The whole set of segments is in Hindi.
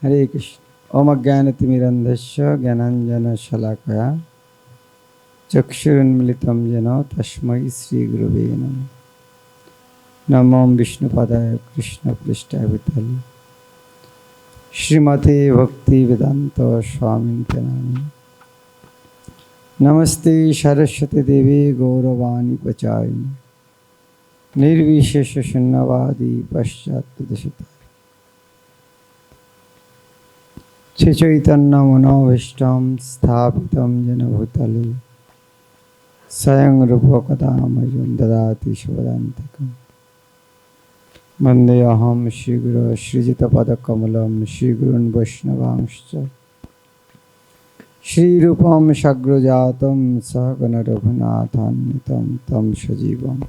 हरे कृष्ण। ओम अज्ञानतिमिरन्धस्य ज्ञानाञ्जनशलाकया चक्षुरुन्मिलितं येन तस्मै श्रीगुरवे नमः। नमो विष्णुपदाय कृष्णपृष्ठाय भूतले श्रीमते भक्तिवेदांत स्वामिने नामिने। नमस्ते सरस्वती देवी गौरवाणी प्रचारिणे निर्विशेष शून्यवादी पश्चात्पदशतारिणे। श्री चैतन्य मनोभीष्टं स्थापितं येन भूतले स्वयं रूप कदा मह्यं ददाति स्वपदान्तिकम्। वन्देऽहं श्रीगुरो श्रीयुतपदकमलं श्रीगुरून् वैष्णवांश्च श्रीरूपं सग्रजातं सहगण रघुनाथान्वितं तं सजीवं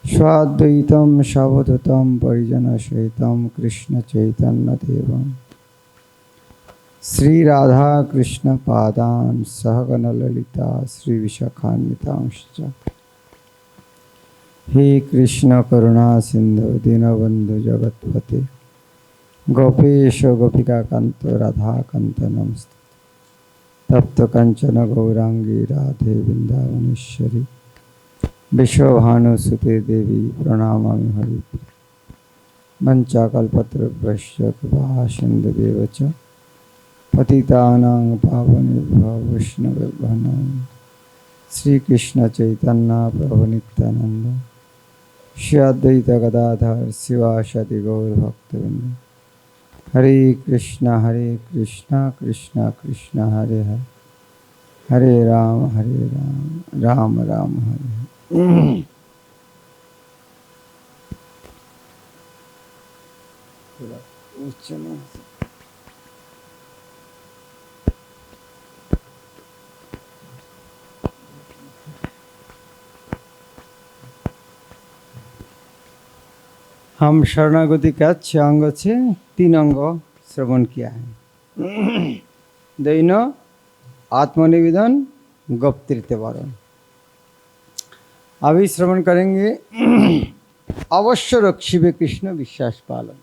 स्वाद्वैतं सवधूतं परिजनसहितं कृष्णचैतन्यदेवं श्री राधा कृष्ण पादान सहगण ललिता श्री विशाखान्वितांश्च। हे कृष्ण करुणा सिंधु दीनबंधु जगत्पते गोपेश गोपिका कांत राधा कांत नमस्ते। तप्त कंचन गौरांगी राधे वृंदावनेश्वरी विश्वभानुसुते देवी प्रणमामि हरिप्रिये। वंचाकल्पतरुभ्यश्च कृपा सिन्धुभ्येव च पतितानां पावनेभ्यो वैष्णवेभ्यो नमः। श्री कृष्ण चैतन्य प्रभु नित्यानंद श्री अद्वैत गदाधर शिवासादि गौर भक्तवृंद। हरे कृष्ण कृष्ण कृष्ण हरे हरे हरे राम राम राम हरे हरे। हम शरणागति का 6 अंग से 3 अंग श्रवण किया है। दैन आत्मनिवेदन गोप्तृत्ववरण। अभी श्रवण करेंगे अवश्य रक्षिबे कृष्ण विश्वास पालन।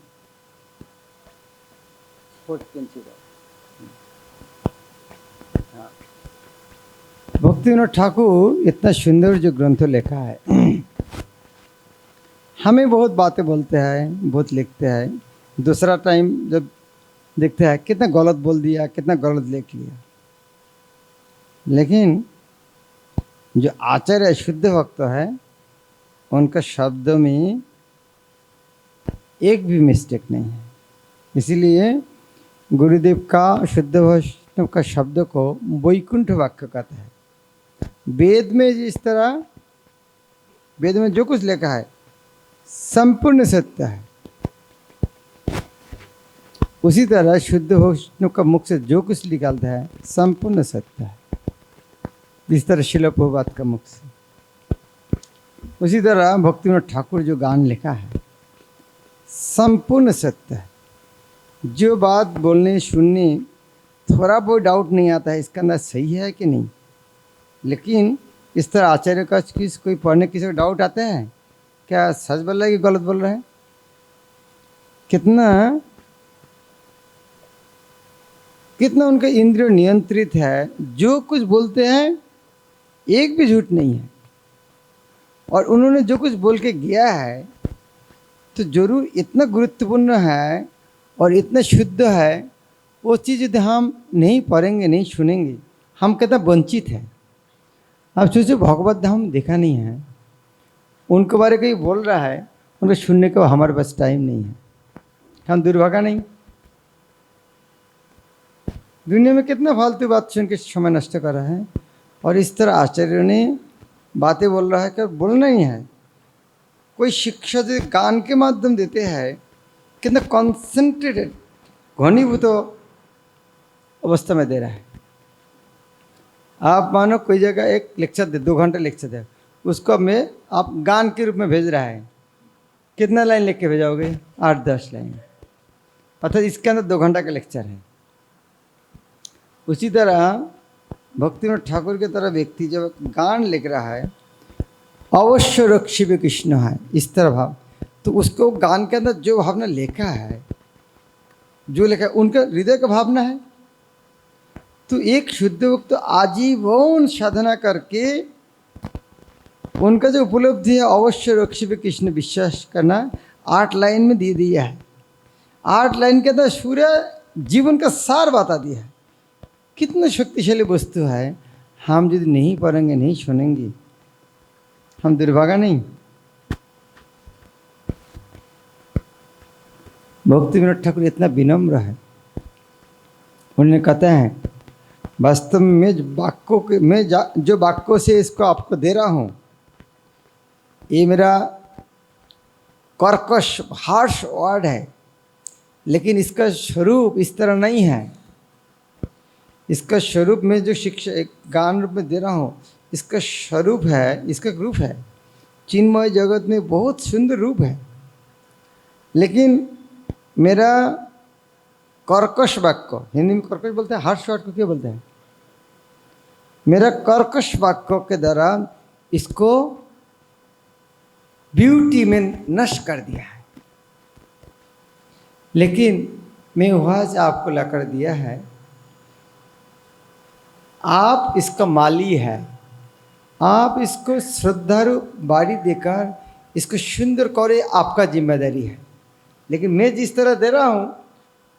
भक्तिविनोद ठाकुर इतना सुंदर जो ग्रंथ लिखा है, हमें बहुत बातें बोलते हैं, बहुत लिखते हैं, दूसरा टाइम जब देखते हैं कितना गलत बोल दिया, कितना गलत लिख लिया। लेकिन जो आचार्य शुद्ध भक्त है उनका शब्द में एक भी मिस्टेक नहीं है। इसीलिए गुरुदेव का शुद्ध वैष्णव का शब्द को वैकुंठ वाक्य कहता है। वेद में जिस तरह वेद में जो कुछ लिखा है संपूर्ण सत्य है, उसी तरह शुद्ध वैष्णव का मुख से जो कुछ निकलता है संपूर्ण सत्य है। जिस तरह शिल प्रभुपाद का मुख से, उसी तरह भक्तिविनोद ठाकुर जो गान लिखा है संपूर्ण सत्य है। जो बात बोलने सुनने थोड़ा बहुत डाउट नहीं आता है इसका अंदर सही है कि नहीं, लेकिन इस तरह आचार्य का कोई पढ़ने किसी को डाउट आता है क्या सच बोल रहा है कि गलत बोल रहा है। कितना उनका इंद्रिय नियंत्रित है, जो कुछ बोलते हैं एक भी झूठ नहीं है। और उन्होंने जो कुछ बोल के गया है तो जरूर इतना गुरुत्वपूर्ण है और इतना शुद्ध है, वो चीज़ यदि हम नहीं पढ़ेंगे नहीं सुनेंगे हम कितना वंचित हैं। आप सोचो भगवत धाम देखा नहीं है, उनके बारे कोई बोल रहा है, उनको सुनने को हमारे पास टाइम नहीं है, हम दुर्भागा नहीं। दुनिया में कितना फालतू बात सुन के समय नष्ट कर रहा है। और इस तरह आचार्य ने बातें बोल रहा है कि बोलना ही है। कोई शिक्षा जो गान के माध्यम देते हैं कितना कॉन्सेंट्रेटेड घनीभूत अवस्था में दे रहा है। आप मानो कोई जगह एक लेक्चर दे, 2 घंटे लेक्चर दे, उसको में आप गान के रूप में भेज रहा है, कितना लाइन लिख के भेजाओगे? 8-10 लाइन। अर्थात इसके अंदर 2 घंटा का लेक्चर है। उसी तरह भक्तिविनोद ठाकुर की तरह व्यक्ति जब गान लिख रहा है अवश्य रक्षिबे कृष्ण है, इस तरह भाव, तो उसको गान के अंदर जो भावना लिखा है जो लिखा है उनका हृदय का भावना है। तो एक शुद्ध भक्त तो आजीवन साधना करके उनका जो उपलब्धि है अवश्य रक्षी पे कृष्ण विश्वास करना 8 लाइन में दे दिया है। 8 लाइन के अंदर सूर्य जीवन का सार बता दिया है। कितना शक्तिशाली वस्तु है। हम यदि नहीं पढ़ेंगे, नहीं सुनेंगे, हम दुर्भागा नहीं। भक्ति विनोद ठाकुर इतना विनम्र है। उन्होंने कहते हैं वास्तव में जो वाक्यों से इसको आपको दे रहा हूँ, ये मेरा कर्कश हार्श वर्ड है, लेकिन इसका स्वरूप इस तरह नहीं है। इसका स्वरूप में जो शिक्षा एक गान रूप में दे रहा हूँ, इसका स्वरूप है, इसका रूप है चिन्मय जगत में बहुत सुंदर रूप है, लेकिन मेरा कर्कश वाक्य, हिंदी में कर्कश बोलते हैं, हार्श वर्ड को क्या बोलते हैं, मेरा कर्कश वाक्य के द्वारा इसको ब्यूटी में नष्ट कर दिया है। लेकिन मैं वहाँ से आपको लाकर दिया है, आप इसका माली है, आप इसको श्रद्धालु बाड़ी देकर इसको सुंदर करे, आपका जिम्मेदारी है। लेकिन मैं जिस तरह दे रहा हूँ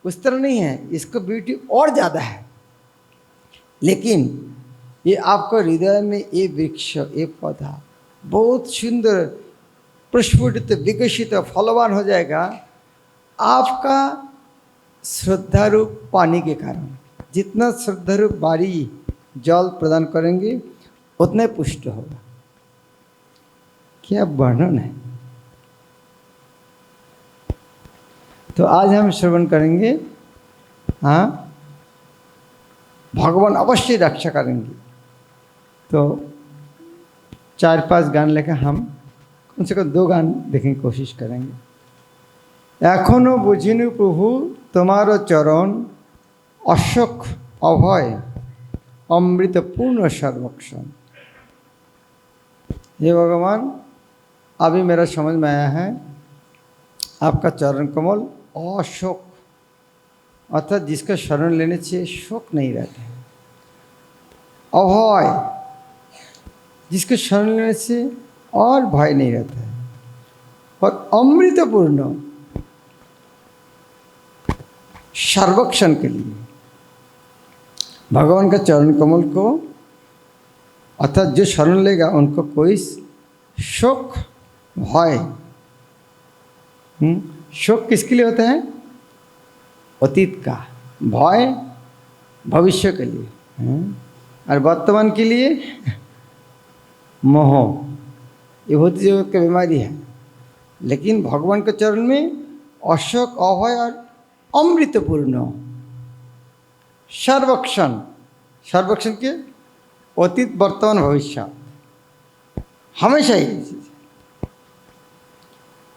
उस तरह नहीं है, इसका ब्यूटी और ज़्यादा है। लेकिन ये आपका हृदय में ये वृक्ष, ये पौधा बहुत सुंदर प्रस्फुटित विकसित फलवान हो जाएगा आपका श्रद्धालु पानी के कारण। जितना श्रद्धालु बाड़ी जल प्रदान करेंगे उतना ही पुष्ट होगा। क्या वर्णन है। तो आज हम श्रवण करेंगे, हाँ, भगवान अवश्य रक्षा करेंगे। तो 4-5 गान लेकर हम कम से कम 2 गान देखने की कोशिश करेंगे। एखोनो बुझिनु प्रभु तुम्हारो चरण, अशोक अभय अमृतपूर्ण सर्वक्षण। हे भगवान, अभी मेरा समझ में आया है आपका चरण कमल अशोक, अर्थात जिसका शरण लेने से शोक नहीं रहता है। अभय, जिसके शरण लेने से और भय नहीं रहता है। और अमृतपूर्ण, सर्वक्षण के लिए भगवान का चरण कमल को, अर्थात जो शरण लेगा उनको कोई शोक भय, शोक किसके लिए होता है, अतीत का, भय भविष्य के लिए, और वर्तमान के लिए मोह। ये भौतिक जगत की बीमारी है। लेकिन भगवान के चरण में अशोक अभय और अमृतपूर्ण सर्वक्षण, सर्वक्षण के अतीत वर्तमान भविष्य हमेशा ही।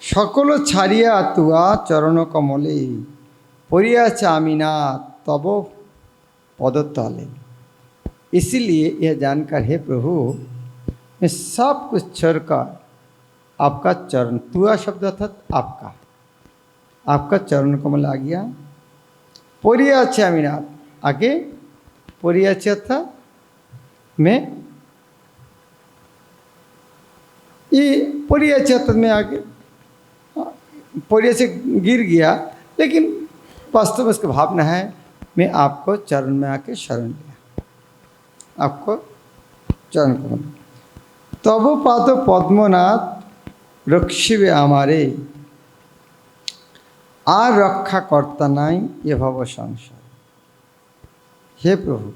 सकल छाड़िया तुआ चरण कमले, पड़ियाছে আমি না तब पदतले। इसीलिए यह जानकर, हे प्रभु, मैं सब कुछ छोड़कर आपका चरण, तुआ शब्द अर्थात आपका, आपका चरण कमल आ गया। पड़ियाছে আমি না, आगे पड़ियाছে अर्थात मैं, ये पड़ियाছে अर्थात मैं आगे पड़ियाছে गिर गया, लेकिन वास्तव में उसका भावना है मैं आपको चरण में आके शरण लिया, आपको चरण कमल। तब पाद पद्मनाथ रक्षिबे आमारे, आर रक्षा करता नहीं ये भव संसार। हे प्रभु,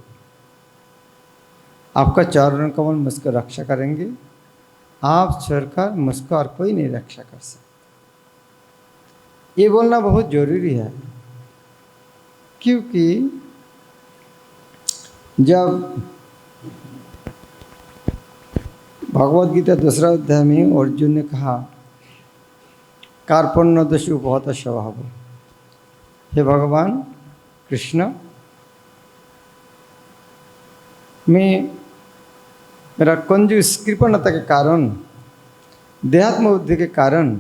आपका चरण कमल मुझको रक्षा करेंगे, आप छोड़कर मुझको और कोई नहीं रक्षा कर सकता। ये बोलना बहुत जरूरी है, क्योंकि जब भगवद गीता 2 अध्याय में अर्जुन ने कहा कार्पण्य दोष उपहत स्वभाव, हे भगवान कृष्ण, मैं मेरा कंजूस कृपणता के कारण, देहात्म बुद्धि के कारण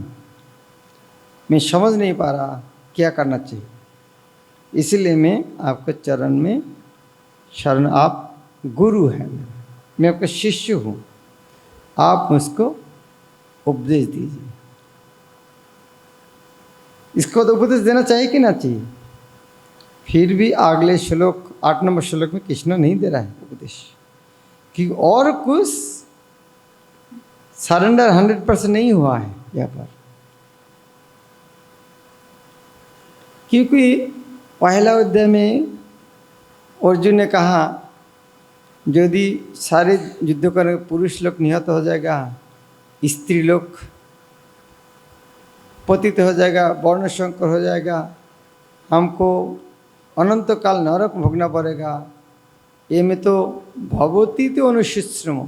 मैं समझ नहीं पा रहा क्या करना चाहिए। इसलिए मैं आपके चरण में शरण, आप गुरु हैं, मैं आपका शिष्य हूँ, आप मुझको उपदेश दीजिए। इसको तो उपदेश देना चाहिए कि ना चाहिए? फिर भी अगले श्लोक 8 नंबर श्लोक में कृष्ण नहीं दे रहा है उपदेश कि और कुछ सरेंडर 100% नहीं हुआ है यहाँ पर, क्योंकि पहला अध्याय में अर्जुन ने कहा यदि सारे युद्ध करने पुरुष लोग निहत हो जाएगा, स्त्री लोग पतित हो जाएगा, वर्ण संकर हो जाएगा, हमको अनंत काल नरक भोगना पड़ेगा। ये में तो भगवती तो अनुशिश्रम,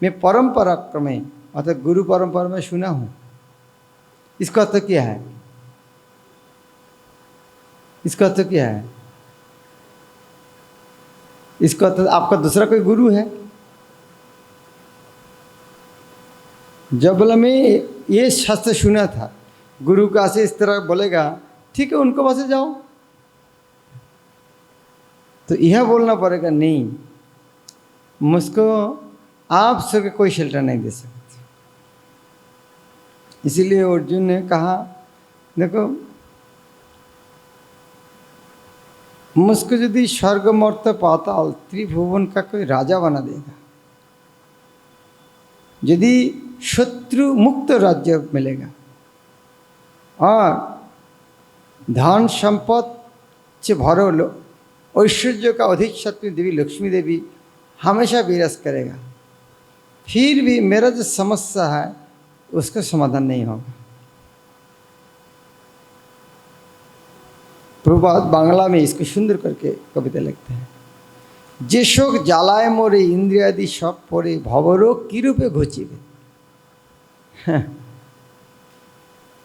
मैं परंपरा क्रमे अर्थात गुरु परंपरा में सुना हूँ। इसका अर्थ क्या है? इसका अर्थ क्या है? इसका अर्थ आपका दूसरा कोई गुरु है? जब मैं ये शास्त्र सुना था, गुरु का से इस तरह बोलेगा, ठीक है उनको पास जाओ, तो यह बोलना पड़ेगा नहीं, मुझको आप सबके कोई शेल्टर नहीं दे सकते। इसीलिए अर्जुन ने कहा देखो, मुझको यदि स्वर्ग मर्त्य पाताल त्रिभुवन का कोई राजा बना देगा, यदि शत्रु मुक्त राज्य मिलेगा और धन संपद से भरो ऐश्वर्य का अधिक शत्रु देवी लक्ष्मी देवी हमेशा विराज करेगा, फिर भी मेरा जो समस्या है उसका समाधान नहीं होगा। प्रभुपाद बांग्ला में इसको सुंदर करके कविता लिखते हैं, जे शोक জ্বালায় मोरे इंद्रियादि सब परे भवरोग की रूपे घोचिबे।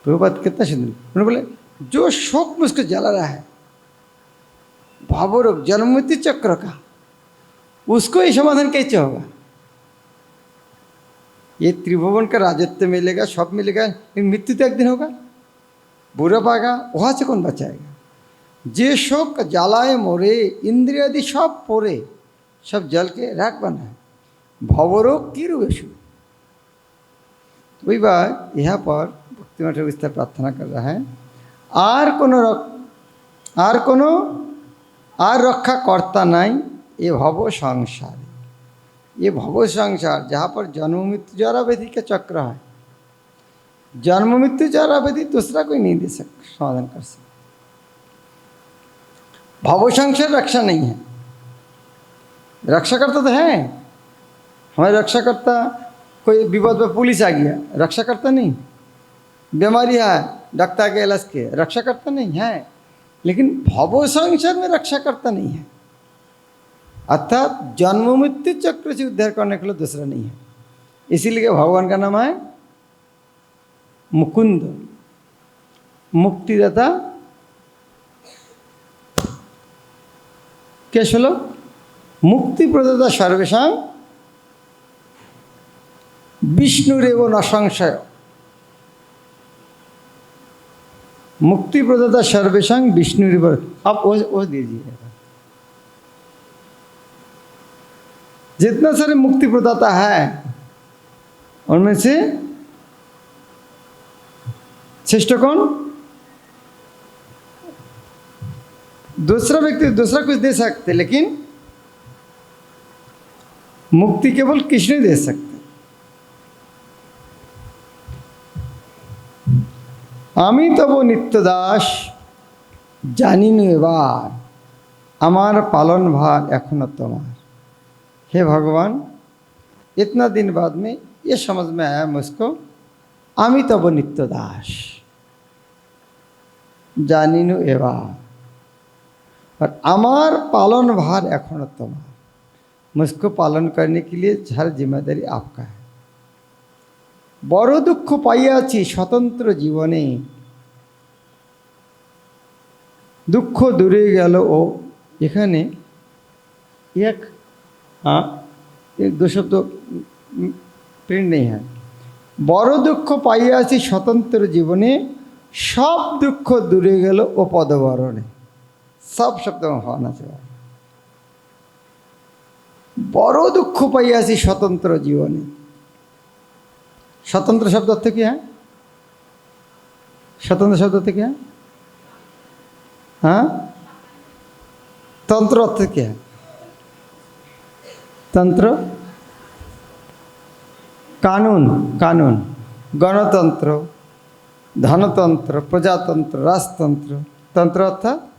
प्रभुपाद कितना सुंदर, उन्होंने बोले जो शोक मुझको जला रहा है, भवरोग जन्म मृत्यु चक्र का, उसको ये समाधान कैसे होगा? ये त्रिभुवन का राजत्व मिलेगा, सब मिलेगा, लेकिन मृत्यु तो एक दिन होगा, बुरा पाएगा, वहाँ से कौन बचाएगा? जे शोक জ্বালায় मोरे इंद्रियादि सब पोरे, सब जल के राख बना है, भवरोग की रूपेशु। वही बात यहाँ पर भक्तिमान ठाकुर इस तरह प्रार्थना कर रहा है, আর रक्षा कर्ता नहीं ये भव संसार, ये भव संसार जहाँ पर जन्म मृत्यु जरा व्याधि का चक्र है, जन्म मृत्यु जरा व्याधि दूसरा कोई नहीं दे सकता, समाधान कर सकता। भव संसार रक्षा नहीं है, रक्षा करता तो है, हमारे रक्षा करता कोई विपद में पुलिस आ गया, रक्षा करता नहीं, बीमारी है डॉक्टर के इलाज के, रक्षा करता नहीं है, लेकिन भव संसार में रक्षा करता नहीं है, अर्थात जन्म मृत्यु चक्र से उद्धार करने के लिए दूसरा नहीं है। इसीलिए भगवान का नाम है मुकुंद, मुक्तिदाता। क्या श्लोक? मुक्ति प्रदाता सर्वेषां विष्णुरेव न संशय, मुक्ति प्रदाता सर्वेषां विष्णुरेव। आप वो दीजिए, जितना सारे मुक्ति प्रदाता है उनमें से श्रेष्ठ कौन? दूसरा व्यक्ति दूसरा कुछ दे सकते, लेकिन मुक्ति केवल कृष्ण दे सकते। आमी तब नित्य दास जानिनु एबार आमार पालन भार एखोनो तोमार। हे भगवान, इतना दिन बाद में ये समझ में आया मुझको, आमी तब नित्य दास जानिनु एबार और आमार पालन भार एखोनो तोमार, मुझको पालन करने के लिए हर जिम्मेदारी आपका है। बड़ो दुख पाइयाछि स्वतंत्र जीवने, दुख दूरे गेल ओ, एखाने एक दो शब्द प्रिंट नहीं है। बड़ो दुख पाइयाछि स्वतंत्र जीवने, सब दुख दूरे गेल ओ पदवरणे। सब शब्द में भावना चाहिए। बड़ो दुख पाइयासी स्वतंत्र जीवने। स्वतंत्र शब्द अर्थ क्या है? स्वतंत्र शब्द अर्थ क्या है? हाँ, तंत्र अर्थ क्या है? तंत्र कानून, कानून, गणतंत्र, धनतंत्र, प्रजातंत्र, राजतंत्र। तंत्र अर्थात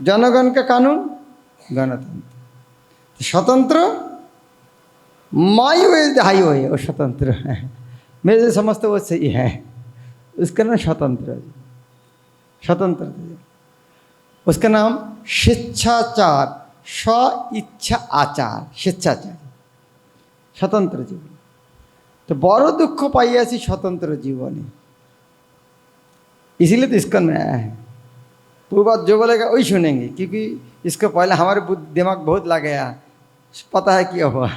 जनगण का कानून, गणतंत्र। स्वतंत्र माई वे हाई हुए वो स्वतंत्र है। मेरे जो समझते वो सही है, उसका नाम स्वतंत्र, स्वतंत्र। उसका नाम शिक्षाचार, स्व इच्छा आचार, शिक्षाचार, स्वतंत्र जीवन। तो बड़ो दुख पाइयासी स्वतंत्र जीवन, इसीलिए तो इसका नया है। पूरी बात जो बोलेगा वही सुनेंगे, क्योंकि इसको पहले हमारे दिमाग बहुत लग गया, पता है क्या हुआ।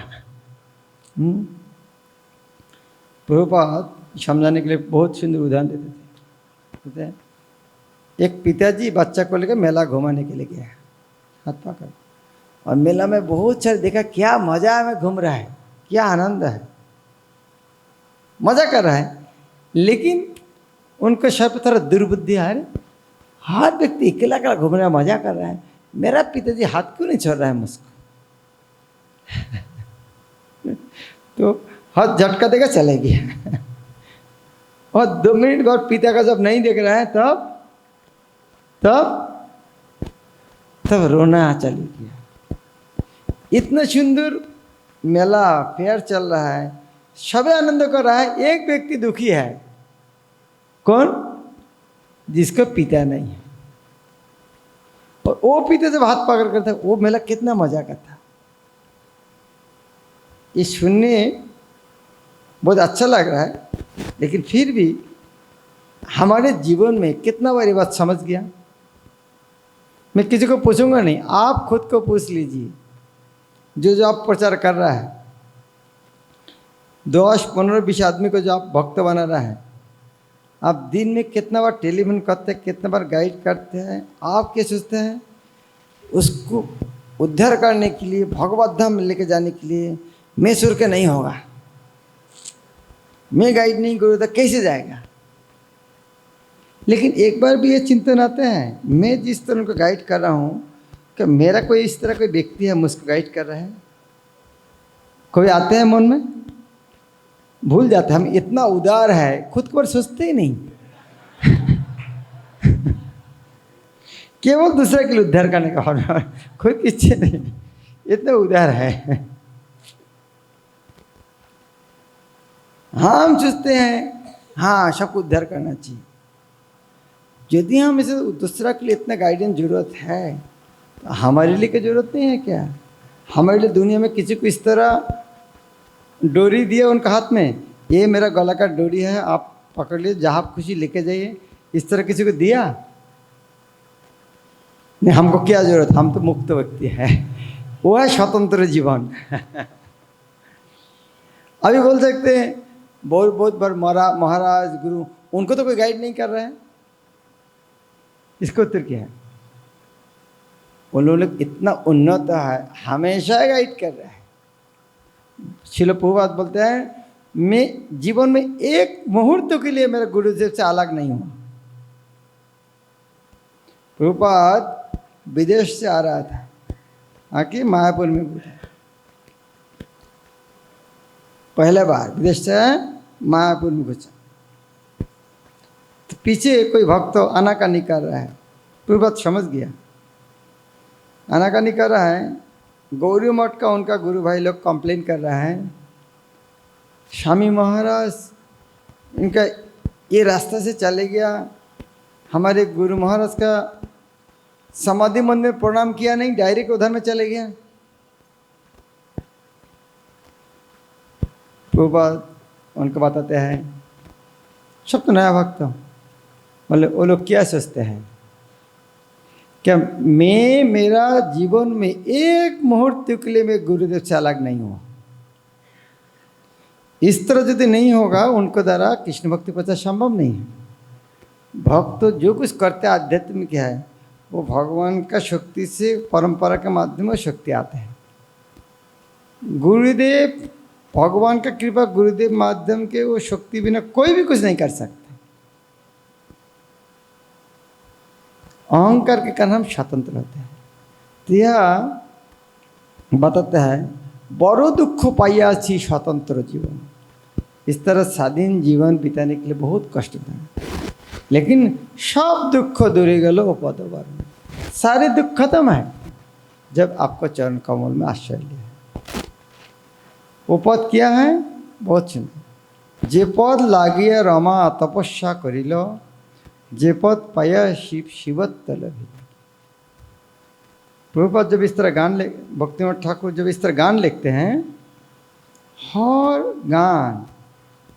प्रभुपाद समझाने के लिए बहुत सुंदर उदाहरण देते थे। एक पिताजी बच्चा को लेकर मेला घुमाने के लिए गया, हाथ पकड़, और मेला में बहुत सारे देखा, क्या मजा है, में घूम रहा है, क्या आनंद है, मजा कर रहा है। लेकिन उनको शायद थोड़ा दुर्बुद्धि आ रही, हर व्यक्ति अकेला अकेला घूम रहा है, मजा कर रहा है, मेरा पिताजी हाथ क्यों नहीं छोड़ रहा है मुझको। तो हाथ झटका देगा, चले गया। और 2 मिनट बाद पिता का जब नहीं देख रहा है, तब तब तब रोना चली गया। इतना सुंदर मेला फेयर चल रहा है, सभी आनंद कर रहा है, एक व्यक्ति दुखी है। कौन? जिसका पिता नहीं है। और वो पिता जब हाथ पकड़ करता, वो मेला कितना मजा करता। ये सुनने बहुत अच्छा लग रहा है, लेकिन फिर भी हमारे जीवन में कितना बार ये बात समझ गया। मैं किसी को पूछूंगा नहीं, आप खुद को पूछ लीजिए। जो आप प्रचार कर रहा है, 10, 15, 20 आदमी को जो आप भक्त बना रहा है, आप दिन में कितना बार टेलीफोन करते हैं, कितना बार गाइड करते हैं। आप क्या सोचते हैं? उसको उद्धार करने के लिए, भगवत धाम में लेके जाने के लिए मैं सुर के नहीं होगा, मैं गाइड नहीं करूँ तो कैसे जाएगा। लेकिन एक बार भी ये चिंतन आते हैं, मैं जिस तरह उनको गाइड कर रहा हूँ, कि मेरा कोई इस तरह कोई व्यक्ति है मुझको गाइड कर रहा है? कोई आते हैं मन में? भूल जाते हैं। हम इतना उदार है, खुद को सोचते ही नहीं। केवल दूसरे के लिए उद्धार करने का भावना, खुद इच्छा नहीं, इतना उदार है। हम सोचते हैं हाँ सबको उद्धार करना चाहिए। यदि हम इसे दूसरा के लिए इतना गाइडेंस जरूरत है, तो हमारे लिए क्या जरूरत नहीं है क्या? हमारे लिए दुनिया में किसी को इस तरह डोरी दिया उनका हाथ में, ये मेरा गला का डोरी है, आप पकड़ लीजिए, जहाँ आप खुशी लेके जाइए, इस तरह किसी को दिया नहीं। हमको क्या जरूरत, हम तो मुक्त व्यक्ति है, वो है स्वतंत्र जीवन। अभी बोल सकते हैं बहुत बार महाराज गुरु, उनको तो कोई गाइड नहीं कर रहा है। इसका उत्तर क्या है? उन लोग इतना उन्नत है, हमेशा गाइड कर रहा है। श्रील प्रभुपाद बोलते हैं, मैं जीवन में एक मुहूर्त के लिए मेरे गुरुदेव से अलग नहीं हूं। प्रभुपाद विदेश से आ रहा था, आके मायापुर में घुसा, पहले बार विदेश से मायापुर में घुसा, तो पीछे कोई भक्त आनाकानी कर रहा है। प्रभुपाद समझ गया, आनाकानी कर रहा है। गौरी मठ का उनका गुरु भाई लोग कंप्लेन कर रहा है, स्वामी महाराज इनका ये रास्ता से चले गया, हमारे गुरु महाराज का समाधि मंदिर में प्रणाम किया नहीं, डायरेक्ट उधर में चले गया। प्रभुपाद उनको बताते हैं, सब तो नया भक्त हो, मतलब वो लोग क्या सोचते हैं, क्या मैं मेरा जीवन में एक मुहूर्त के लिए मैं गुरुदेव से अलग नहीं हूँ। इस तरह यदि नहीं होगा, उनको द्वारा कृष्ण भक्ति प्रचार संभव नहीं है। भक्त जो कुछ करते हैं आध्यात्म क्या है, वो भगवान का शक्ति से परंपरा के माध्यम से शक्ति आते हैं। गुरुदेव भगवान का कृपा, गुरुदेव माध्यम के वो शक्ति बिना कोई भी कुछ नहीं कर सकते। अहंकार के कारण हम स्वतंत्र होते हैं। तो यह बताता है बड़ो दुख पाइयाছি स्वतंत्र जीवन। इस तरह स्वाधीन जीवन बिताने के लिए बहुत कष्ट था, लेकिन सब दुख दूर गलो पद वर्ण। सारे दुख खत्म है जब आपको चरण कमल में आश्रय लिया। वो पद क्या है? बहुत सुंदर। जे पद लागिया रमा तपस्या करिल, जे पद पाया शिव शिवत्व लभिल। प्रभुपाद जब इस तरह गान भक्तिनाथ ठाकुर जब इस तरह गान लिखते हैं, हर गान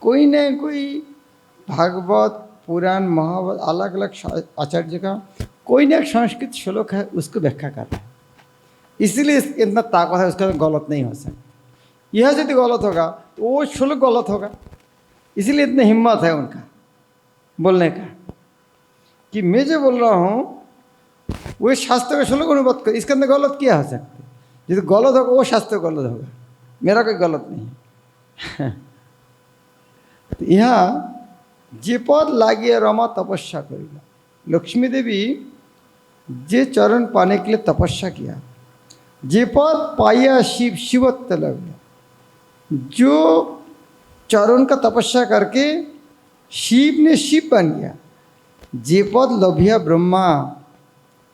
कोई न कोई भागवत पुराण महाभारत अलग अलग आचार्य का कोई ना एक संस्कृत श्लोक है, उसको व्याख्या करता है। इसीलिए इतना ताकत है, उसका गलत नहीं हो सकता। यह यदि गलत होगा तो वो श्लोक गलत होगा। इसीलिए इतनी हिम्मत है उनका बोलने का कि मैं जो बोल रहा हूँ वो शास्त्र का श्लोक अनुवाद कर, इसके अंदर गलत क्या हो सकता है? यदि गलत होगा वो शास्त्र गलत होगा, मेरा कोई गलत नहीं है। तो यहाँ जे पद लागिया रमा तपस्या करिला, लक्ष्मी देवी जे चरण पाने के लिए तपस्या किया, जे पद पाया शिव शिवत्व लभिल। जो चरण का तपस्या करके शिव ने शिव बन गया। जे पद लभिया ब्रह्मा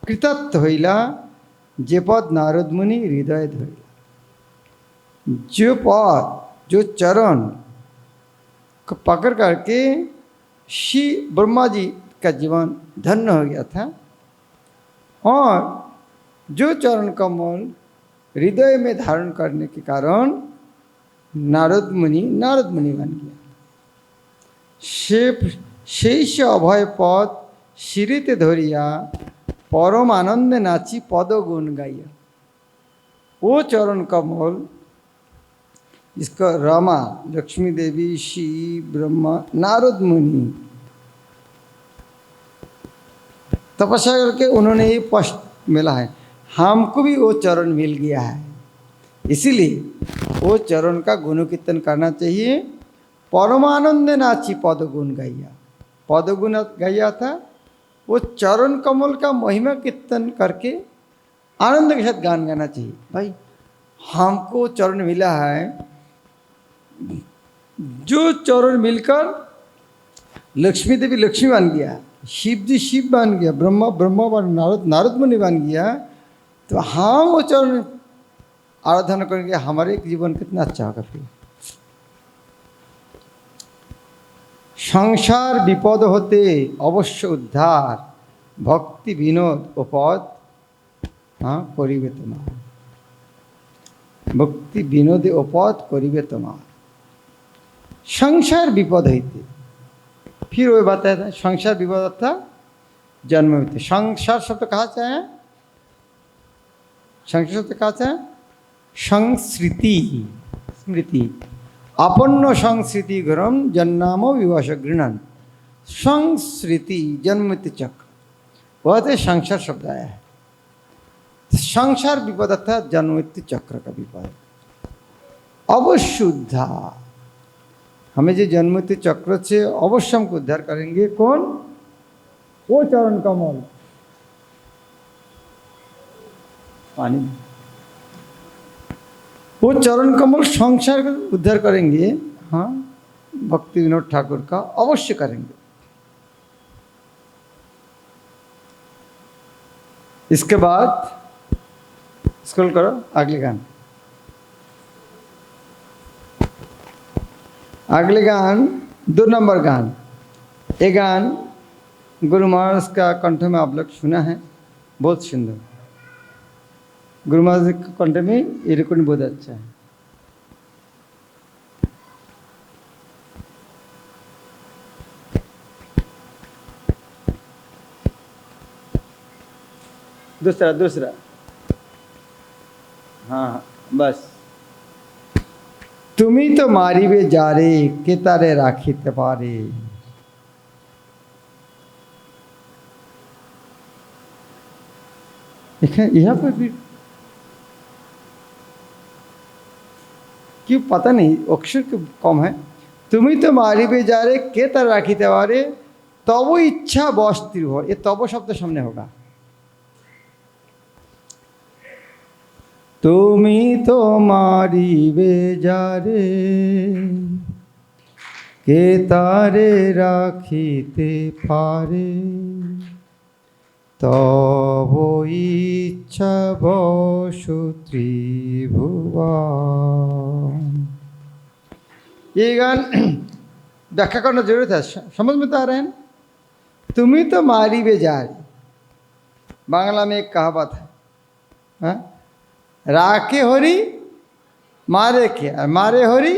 कृतत्व होइला, जे पद नारद मुनि हृदय धोइला। जो पद जो चरण को पकड़ करके शिव ब्रह्मा जी का जीवन धन्य हो गया था, और जो चरण कमल हृदय में धारण करने के कारण नारद मुनि बन गया। शेष अभय पद शिरिते धरिया, परम आनंद नाची पद गुण गाइया। वो चरण कमल इसका रमा लक्ष्मी देवी शिव ब्रह्मा नारद मुनि तपस्या करके उन्होंने ये पद मिला है, हमको भी वो चरण मिल गया है। इसीलिए वो चरण का गुण कीर्तन करना चाहिए। परमानंद नाची पद गुण गाइया, पद गुण गाइया था। वो चरण कमल का महिमा कीर्तन करके आनंद के साथ गान गाना चाहिए। भाई हमको चरण मिला है, जो चरण मिलकर लक्ष्मी देवी लक्ष्मी बन गया, शिव जी शिव बन गया, ब्रह्मा ब्रह्मा बन, नारद मुनि बन गया, तो हम वो चरण आराधना करेंगे, हमारे जीवन कितना अच्छा होगा। फिर संसार विपद होते अवश्य उद्धार, भक्ति विनोद उपद हाँ करिबे तुम्हार। भक्ति विनोद उपद करिबे तुम्हार। संसार विपद होते, फिर वो बताया था संसार विपद अर्थात जन्म होते। संसार शब्द कहा चाहे, संसार शब्द कहा चाहे संस्कृति स्मृति। अपन्न संस्कृति घरम जन्नाम विवास गृहण। संस्कृति जन्म चक्र, वह तो संसार शब्द आया है। संसार विपद अर्थात जन्म चक्र का विपद। अवश्य उद्धार, हमें जो जन्म चक्र से अवश्य हमको उद्धार करेंगे। कौन? वो चरण कमल पानी में, वो चरण कमल संसार का उद्धार करेंगे। हाँ, भक्ति विनोद ठाकुर का अवश्य करेंगे। इसके बाद स्क्रॉल करो अगले गान। अगले गान 2 नंबर गान। ये गान गुरु महाराज का कंठ में आप लोग सुना है, बहुत सुंदर। गुरु महाराज के कंठ में ये रिकॉर्डिंग बहुत अच्छा है। दूसरा हाँ बस। तुम्ही तो मारिबे जारे के तारे राखिते पारे। यहाँ पर भी क्यों पता नहीं, अक्षर क्यों कम है। तुम ही तो मारिबे जारे के तार राखिते पारे तब इच्छा बश त्रिभुवन, ये तब शब्द सामने होगा। তুমি তো মারিবে যারে কে তারে রাখিতে পারে তব ইচ্ছা বশু त्रिभुवन। ये गान व्याख्या करना जरूरत है, समझ में तो आ रहे हैं। तुम्ही तो मारिबे जारे, बांग्ला में एक कहावत है, हाँ? राखे हरि मारे के, और मारे हरि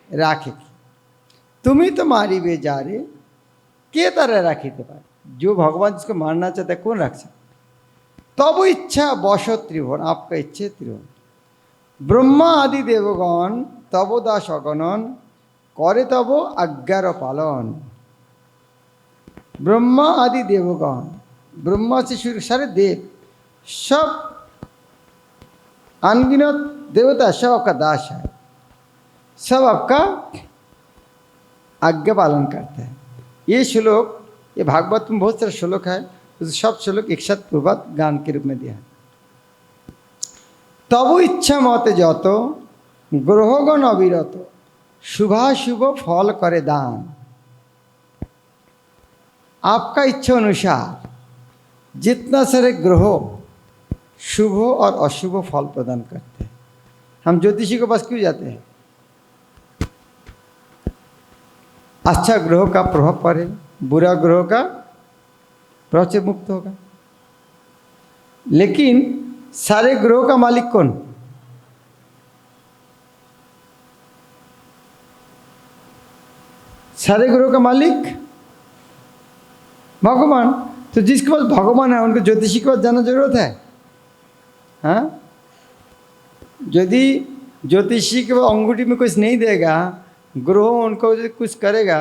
राखे के। तुम ही तो मारिबे जारे के तरह राखीते पारे, जो भगवान जिसको मारना चाहता है कौन रख सकता। तब इच्छा बशो त्रिभुवन, आपका इच्छे त्रिभुवन। ब्रह्मा आदि देवगण तब दास अगणन करे तब आज्ञार पालन। ब्रह्मा आदि देवगण, ब्रह्मा से शुरू सारे देव सब अनगिनत देवता सब आपका दास है, सब आपका आज्ञा पालन करते हैं। ये श्लोक, ये भागवत में बहुत सारे श्लोक है, उस सब श्लोक एक साथ पूर्वत गान के रूप में दिया है। तब इच्छा मते जत ग्रहगण अविरत शुभाशुभ फल करे दान। आपका इच्छा अनुसार जितना सारे ग्रह शुभ और अशुभ फल प्रदान करते हैं। हम ज्योतिषी के पास क्यों जाते हैं? अच्छा ग्रह का प्रभाव पड़े, बुरा ग्रह का प्रभाव से मुक्त होगा। लेकिन सारे ग्रहों का मालिक कौन? सारे ग्रहों का मालिक भगवान। तो जिसके पास भगवान है उनको ज्योतिषी के पास जाना जरूरत है? हाँ, यदि ज्योतिषी के अंगूठी में कुछ नहीं देगा, ग्रह उनको यदि कुछ करेगा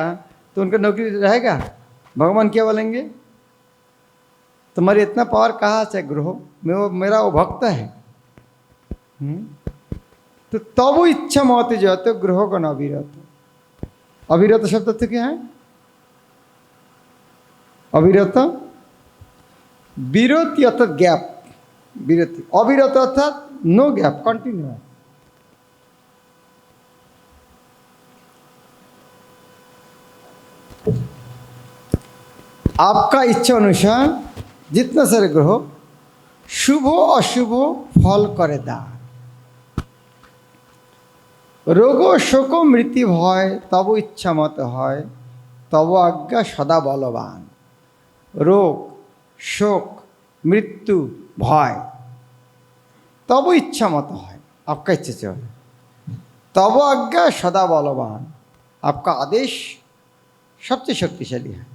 तो उनका नौकरी रहेगा? भगवान क्या बोलेंगे, तुम्हारी इतना पावर कहाँ से? ग्रह में वो मेरा वो भक्त है। तो तब इच्छा मौत जाते ग्रह का अविरत। अविरत शब्द तो क्या है? अविरत विरति अर्थात गैप, विरति। अविरत अर्थात नो गैप, कंटिन्यू है। आपका इच्छा अनुसार जितना सारे ग्रह शुभ अशुभ फल करे दान। रोग शोक मृत्यु भय तब इच्छा मत है तब आज्ञा सदा बलवान। रोग शोक मृत्यु भय तब इच्छा मत है, आपका इच्छा से तब आज्ञा सदा बलवान। आपका आदेश सबसे शक्तिशाली है।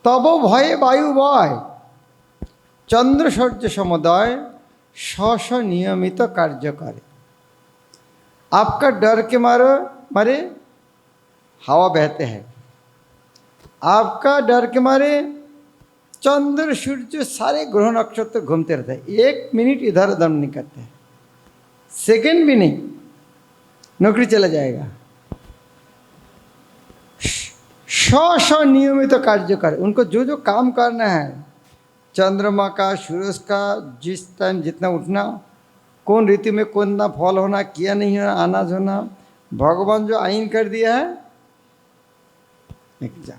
तब भय वायु भय चंद्र सूर्य समुदाय स्व नियमित कार्य करे। आपका डर के मारे हवा बहते हैं। आपका डर के मारे चंद्र सूर्य सारे ग्रह नक्षत्र घूमते रहते हैं, एक मिनट इधर उधर नहीं करते हैं, सेकंड भी नहीं, नौकरी चला जाएगा। स्व नियमित कार्य करे। उनको जो जो काम करना है, चंद्रमा का सूरज का जिस टाइम जितना उठना, कौन ऋतु में कौन ना फल होना, किया नहीं होना, अनाज होना, भगवान जो आइन कर दिया है जा।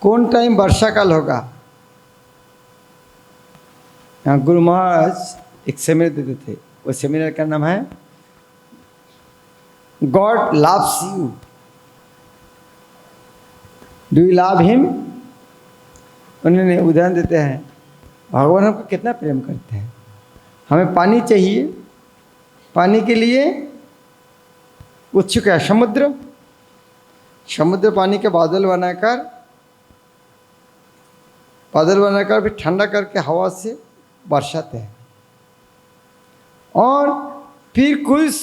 कौन टाइम वर्षा काल होगा, यहाँ गुरु महाराज एक सेमिनार देते थे, वो सेमिनार का नाम है God loves you, do you love him. उन्होंने उदाहरण देते हैं, भगवान हमको कितना प्रेम करते हैं। हमें पानी चाहिए, पानी के लिए उत्सुक है। समुद्र, समुद्र पानी के बादल बनाकर फिर ठंडा करके हवा से बरसाते हैं, और फिर कुछ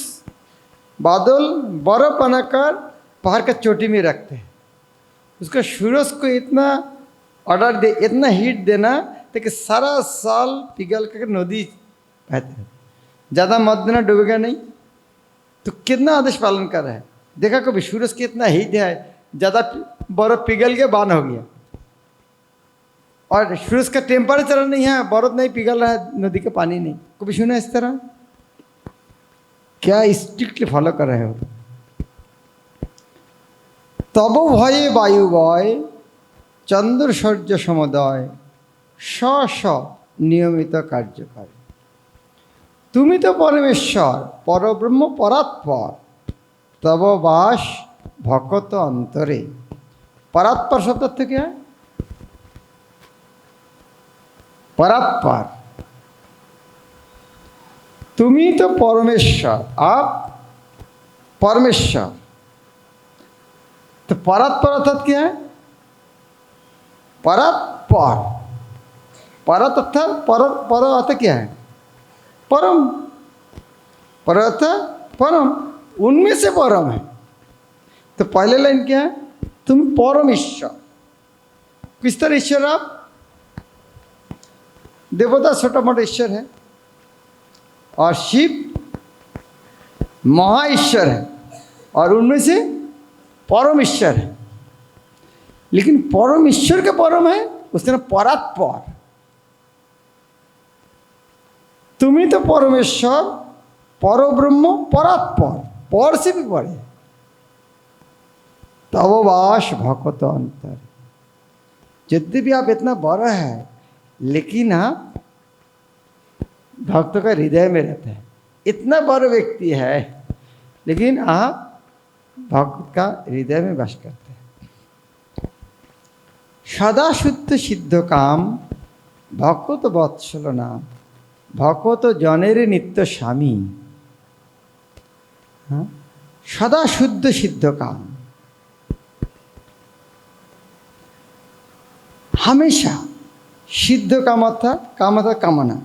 बादल बर्फ बनाकर पहाड़ का चोटी में रखते हैं, उसका सूरज को इतना ऑर्डर दे, इतना हीट देना ताकि सारा साल पिघल कर नदी बहती है, ज़्यादा मत देना, डूबेगा नहीं। तो कितना आदेश पालन कर रहा है। देखा कभी सूरज की इतना हीट है, ज़्यादा बर्फ पिघल के बान हो गया, और सूरज का टेम्परेचर नहीं है, बर्फ नहीं पिघल रहा है, नदी का पानी नहीं। कभी सुना इस तरह? क्या स्ट्रिक्टली फॉलो कर रहे हो? तब भये वायु बय चंद्र सौर्य समोदय स स नियमित कार्य कर। तुम तो परमेश्वर परब्रह्म परात्पर, तब वास भकत अंतरे। परात्पर शब्द अर्थ क्या है? परात्पर। तुम ही तो परमेश्वर, आप परमेश्वर। तो परात्पर अर्थात क्या है? परात्पर, परत अर्थात पर अर्थ क्या है? परम। पर अर्थ परम, उनमें से परम है। तो पहले लाइन क्या है? तुम परम ईश्वर। किस तरह ईश्वर? आप देवता छोटा मोटा ईश्वर है, और शिव महा ईश्वर है, और उनमें से परम ईश्वर है। लेकिन परम ईश्वर के परम है, उसने परात्पर। तुम ही तो परमेश्वर परब्रह्म परात्पर, पर से भी बड़े। तब वास भकत अंतर। यद्यपि भी आप इतना बड़ा है, लेकिन आप भक्तों का हृदय में रहते हैं। इतना बड़ा व्यक्ति है, लेकिन आप भक्त का हृदय में वास करते हैं। सदा शुद्ध सिद्ध काम भकत वत्सल नाम, भकत जनेर नित्य स्वामी। सदा शुद्ध सिद्ध काम, हमेशा सिद्ध काम अर्थात कामना।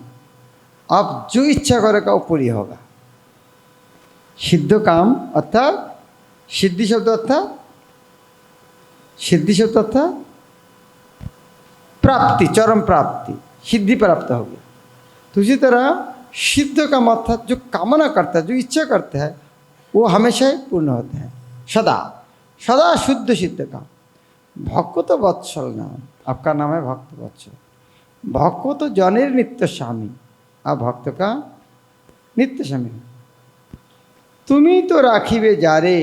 आप जो इच्छा करेगा वो पूरी होगा। सिद्ध काम अर्थात सिद्धि शब्द अर्थात, सिद्धि शब्द अर्थात प्राप्ति, चरम प्राप्ति, सिद्धि प्राप्त होगी। तो इसी तरह सिद्ध काम अर्थात जो कामना करता है, जो इच्छा करता है, वो हमेशा ही पूर्ण होते हैं। सदा सदा शुद्ध सिद्ध काम। भक्त वत्सल नाम, आपका नाम है भक्त वत्सल। भक्त जनेर नित्य स्वामी, आप भक्त का नित्य स्वामी। तुमी तो राखिबे जारे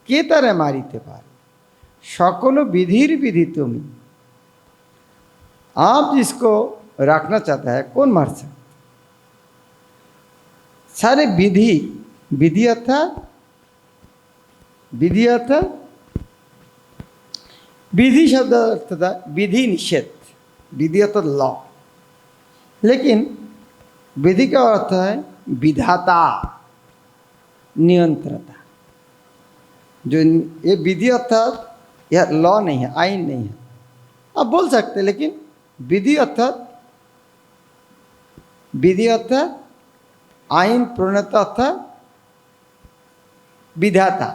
के तारे मारिते पारे, सकल विधिर विधि तुमी। आप जिसको रखना चाहता है, कौन मार सकता? सारे विधि, विधि अर्थात विधि शब्द अर्थात विधि निषेध, विधि अर्थात लॉ। लेकिन विधि का अर्थ है विधाता, नियंत्रता। जो ये विधि अर्थात यह लॉ नहीं है, आइन नहीं है। आप बोल सकते, लेकिन विधि अर्थात आइन, प्रणेता अर्थात विधाता।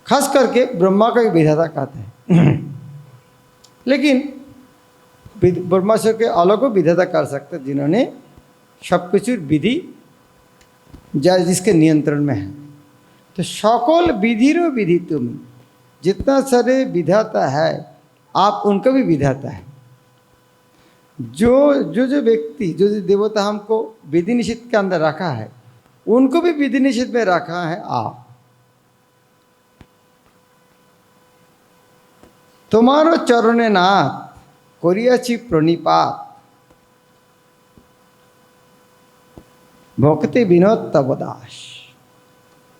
खास करके ब्रह्मा का विधाता कहते हैं। लेकिन ब्रह्मा से के अलग विधाता कर सकते, जिन्होंने सब कुछ विधि जिसके नियंत्रण में है। तो सकल विधिरो विधि तुम, जितना सारे विधाता है, आप उनका भी विधाता है। जो व्यक्ति, जो देवता हमको विधि निषेध के अंदर रखा है, उनको भी विधि निषेध में रखा है आप। तुम्हारो चरणे नाथ करियाछि प्रणिपात, भक्ति विनोद तब दास।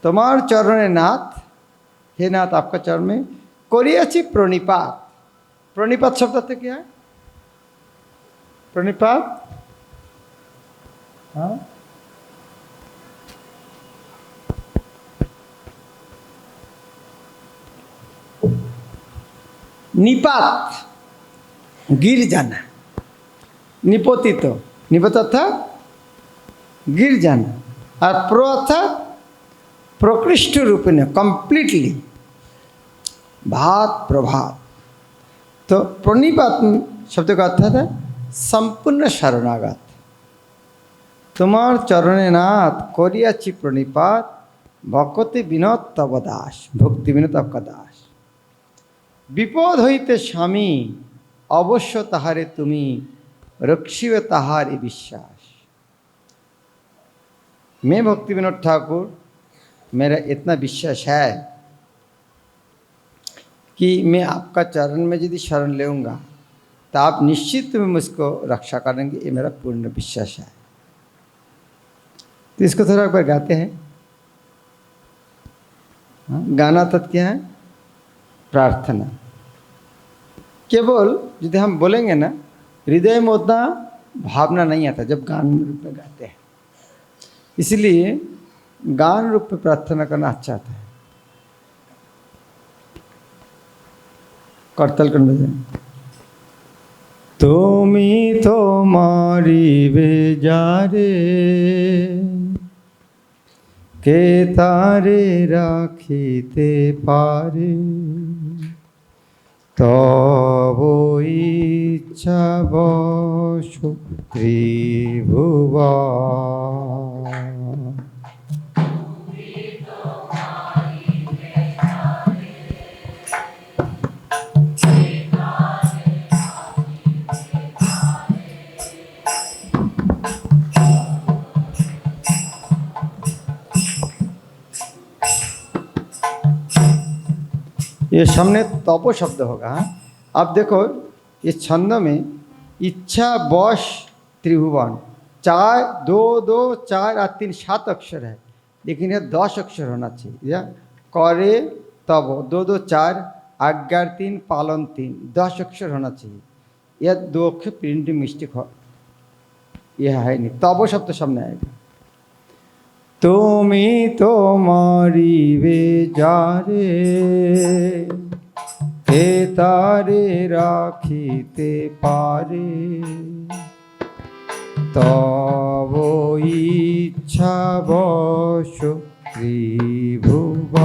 तुम्हार चरणे नाथ, हे नाथ आपका चरण में करियाछि प्रणिपात। प्रणिपात शब्द अर्थ क्या है? प्रणिपात, हाँ, निपात, गिर जाना। निपोतित, निपत अर्थात गिर जाना, और प्रो अर्थात प्रकृष्ट रूप में, कंप्लीटली। भात प्रभात। तो प्रणिपात शब्द का अर्थ है संपूर्ण शरणागत। तुम्हार चरणे नाथ करियाछि प्रणिपात, भक्ति विनोद तव दास, भक्ति विनोद आपका दास। विपद हईते स्वामी अवश्य ताहारे तुमी, रक्षिबे ताहारे विश्वास। मैं भक्ति विनोद ठाकुर, मेरा इतना विश्वास है कि मैं आपका चरण में यदि शरण लेऊंगा तो आप निश्चित में मुझको रक्षा करेंगे, ये मेरा पूर्ण विश्वास है। तो इसको थोड़ा एक बार गाते हैं। गाना तत् क्या है? प्रार्थना। केवल यदि हम बोलेंगे ना, हृदय में उतना भावना नहीं आता जब गान रूप में गाते हैं। इसलिए गान रूप में प्रार्थना करना अच्छा आता है। करतल कर तुमी तोमारी बेजारे, के तारे राखिते पारे, तब इच्छा बश त्रिभुवन। ये सामने तपो शब्द होगा। आप देखो इस छंद में इच्छा बश त्रिभुवन, 4 2 2 4 और 3 7 अक्षर है, लेकिन यह 10 अक्षर होना चाहिए। या करे तब 2 2 4, आज्ञा 3, पालन 3, 10 अक्षर होना चाहिए। यह 2 अक्षर प्रिंटिंग मिस्टेक हो, यह है नहीं। तब शब्द सामने आएगा। तुमी तोमारी बेजारे, के तारे राखिते पारे, तब इच्छा बश त्रिभुवन।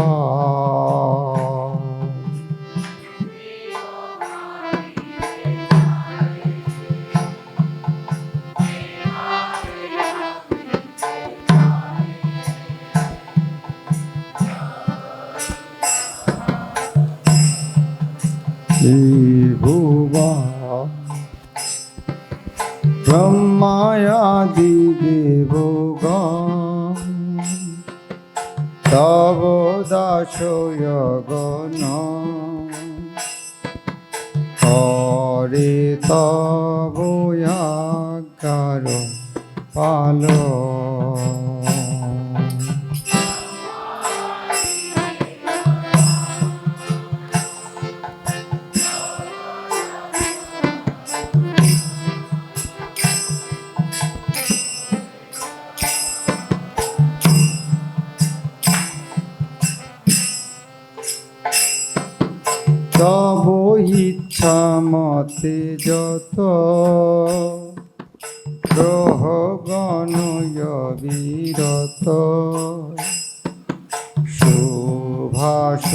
त्रिभुवन ब्रह्मादि देवगण, तव दास यगन, करे तव आज्ञार पालन। तब इच्छा मते जत, ग्रहगण विरत, शुभाशुभ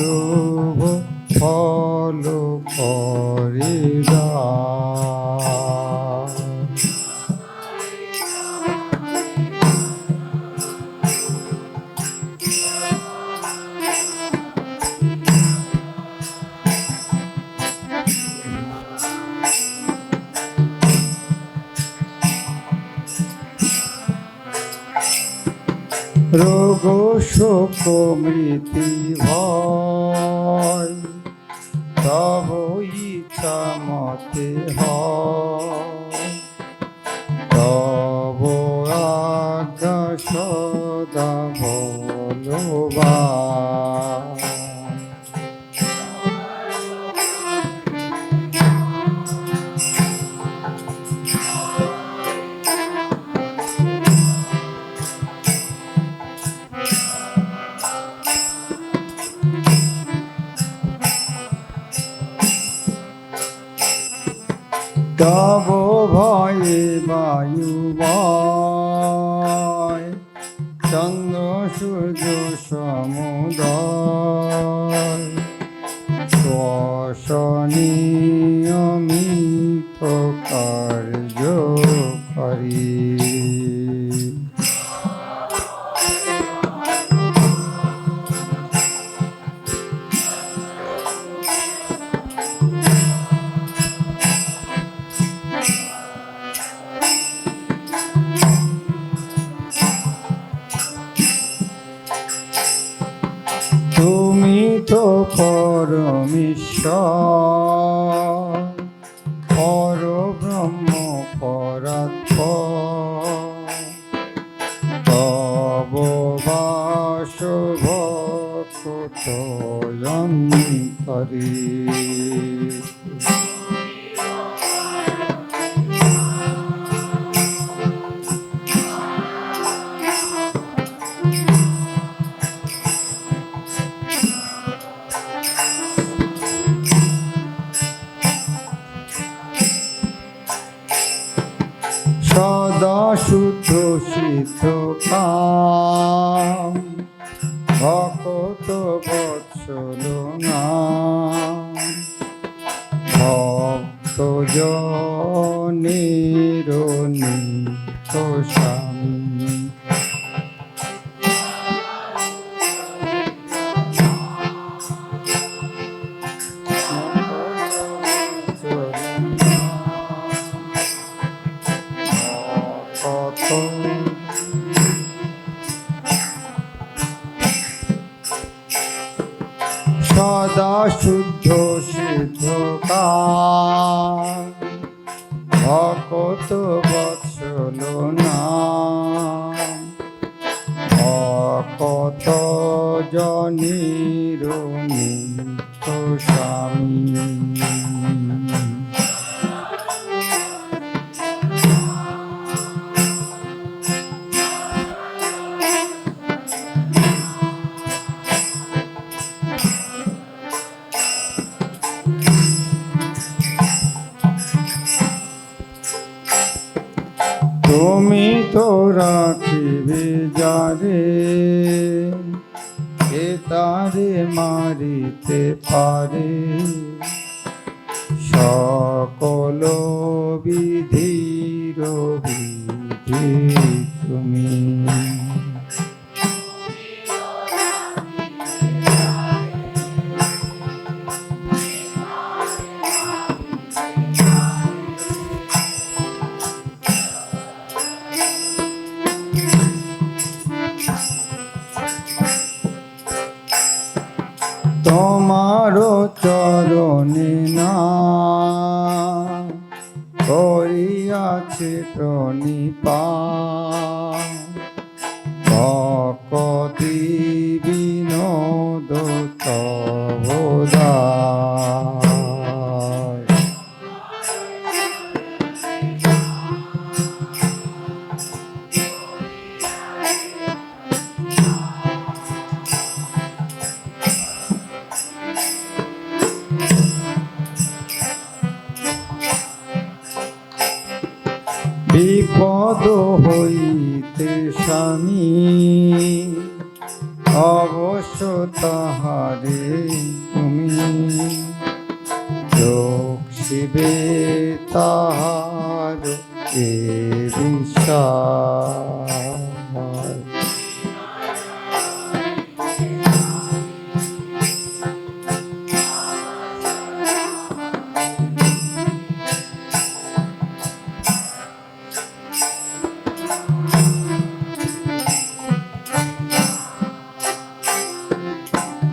फल करे दान। रोग शोक मृत्यु भय, तब इच्छा मते হয়, तब आज्ञा सदा বলবান। तब भये वायुमय, चंद्र सूर्य समुदय, দশ নিয়মিত কার্য করি। তুমি তো পরমেশ্বর, পরব্রহ্ম পরাৎপর, তব বাস ভক্ত অন্তরে। সদা শুদ্ধ সিদ্ধ কাম, ভকত বৎসল নাম, ভক্ত জনের নিত্য স্বামী। সদা শুদ্ধ সিদ্ধ কাম, ভকত বৎসল নাম, ভকত জনের নিত্য স্বামী। তুমি তো রাখিবে যারে, এ তারে মারিতে পারে, সকল বিধির বিধি তুমি। তোমার চরণে না করিয়াছে প্রণিপাত, ভকতি বিনোদ তব দাস। বিপদ হইতে স্বামী, অবশ্য তাহারে তুমি, রক্ষিবে তাহার এ বিশ্বাস।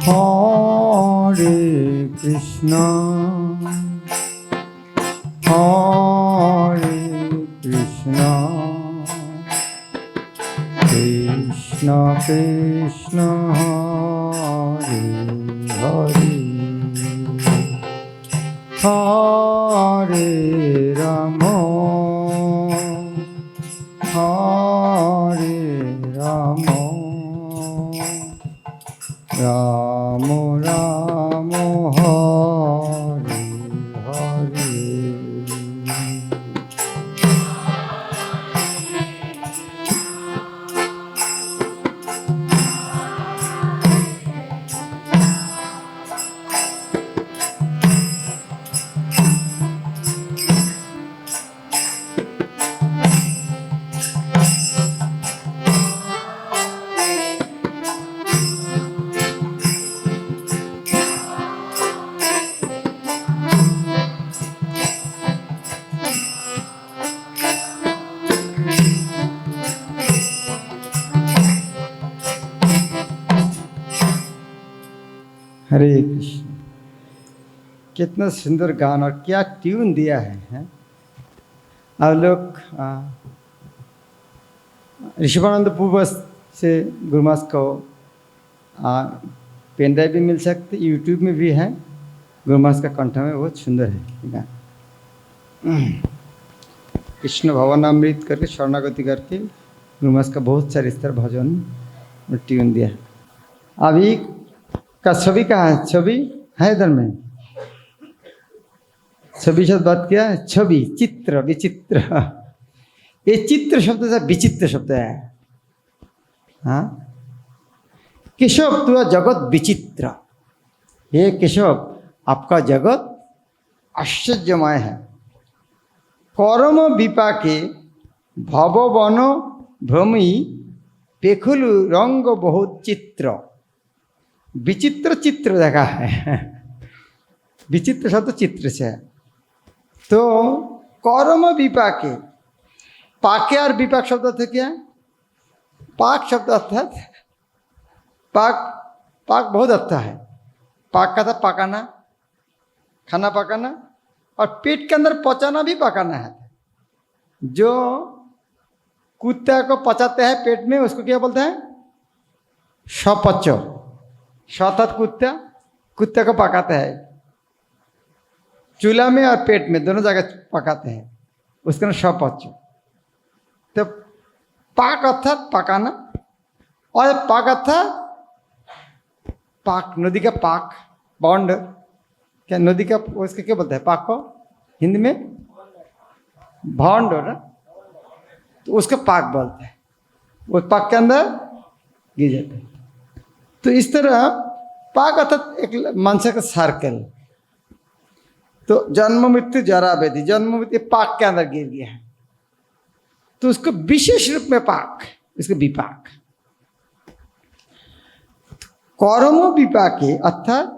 হরে কৃষ্ণ হরে কৃষ্ণ, কৃষ্ণ কৃষ্ণ হরে হরে, হরে রাম হরে রাম, রাম রাম হরে হরে। हरे कृष्ण। कितना सुंदर गान और क्या ट्यून दिया है? आप लोग ऋषभानंद पूर्व से गुरुमास को पेन ड्राइव भी मिल सकते, यूट्यूब में भी है। गुरुमास का कंठ में बहुत सुंदर है गान। कृष्ण भवनामृत करके शरणागति करके गुरुमास का बहुत सारे इस तरह भजन और ट्यून दिया है। अभी का छवि कहाँ है? छवि है इधर में। छवि शब्द बात किया है। छवि, चित्र, विचित्र। ये चित्र शब्द से विचित्र शब्द है। हाँ, केशव तू जगत विचित्र। हे केशव, आपका जगत आश्चर्यमय है। कर्म विपाके भव वन भ्रमी पेखुलु रंग बहुत चित्र। विचित्र चित्र देखा है। विचित्र शब्द चित्र से है। तो कर्म विपाके, पाके और विपाक शब्द थे क्या? पाक शब्द अर्थात पाक, पाक बहुत अच्छा है। पाक का था पकाना, खाना पकाना, और पेट के अंदर पचाना भी पकाना है। जो कुत्ते को पचाते हैं पेट में, उसको क्या बोलते हैं? स्वपचो। स्वतः कुत्ता, कुत्ते को पकाते हैं चूल्हा में और पेट में, दोनों जगह पकाते हैं, उसका नाम स्वपचो। तो पाक अर्थात पकाना, और पाक अर्थात पाक, नदी का पाक, बॉन्ड। क्या नदी का उसके क्या बोलते हैं? पाक को हिंदी में बॉन्ड हो ना, तो उसका पाक बोलते हैं। वो पाक के अंदर गिर जाते हैं। तो इस तरह पाक अर्थात एक मानसिक का सर्कल। तो जन्म मृत्यु जरा व्याधि, जन्म मृत्यु पाक के अंदर गिर गया है, तो उसको विशेष रूप में पाक, इसको विपाक। कर्म विपाके अर्थात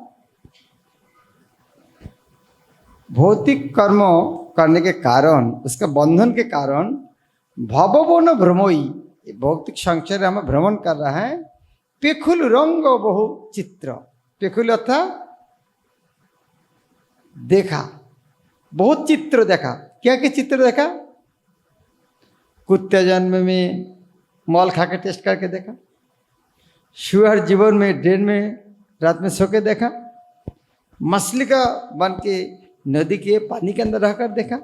भौतिक कर्म करने के कारण, उसका बंधन के कारण भववन भ्रमोई, भौतिक संसार हमें भ्रमण कर रहा है। पेखुल रंग बहु चित्र। पेखुल अर्थात देखा, बहुत चित्र देखा। क्या क्या चित्र देखा? कुत्ते जन्म में मॉल खा के टेस्ट करके देखा, शुअर जीवन में ड्रेन में रात में सो के देखा, मछली का बन के नदी के पानी के अंदर रहकर देखा,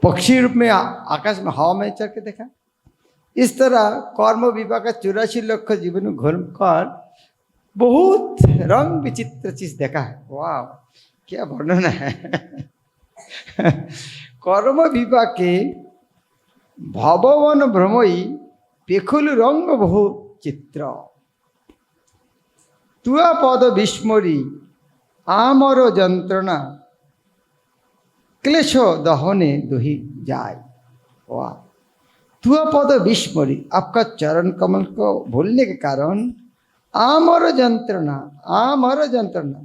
पक्षी रूप में आकाश में हवा में चढ़ के देखा। इस तरह कर्म विपाक का 84 लाख जीवन में घूमकर बहुत रंग विचित्र चीज देखा है। वाह, क्या वर्णन है। कर्म विपाके भववन भ्रमई पेखुल रंग बहु चित्र। तुआ पद विस्मरी आमर जंत्रणा क्लेश दहने दुही जाए। वाह, तुआ पद विस्मरी, आपका चरण कमल को भूलने के कारण आमर जंत्रणा, आमर जंत्रणा,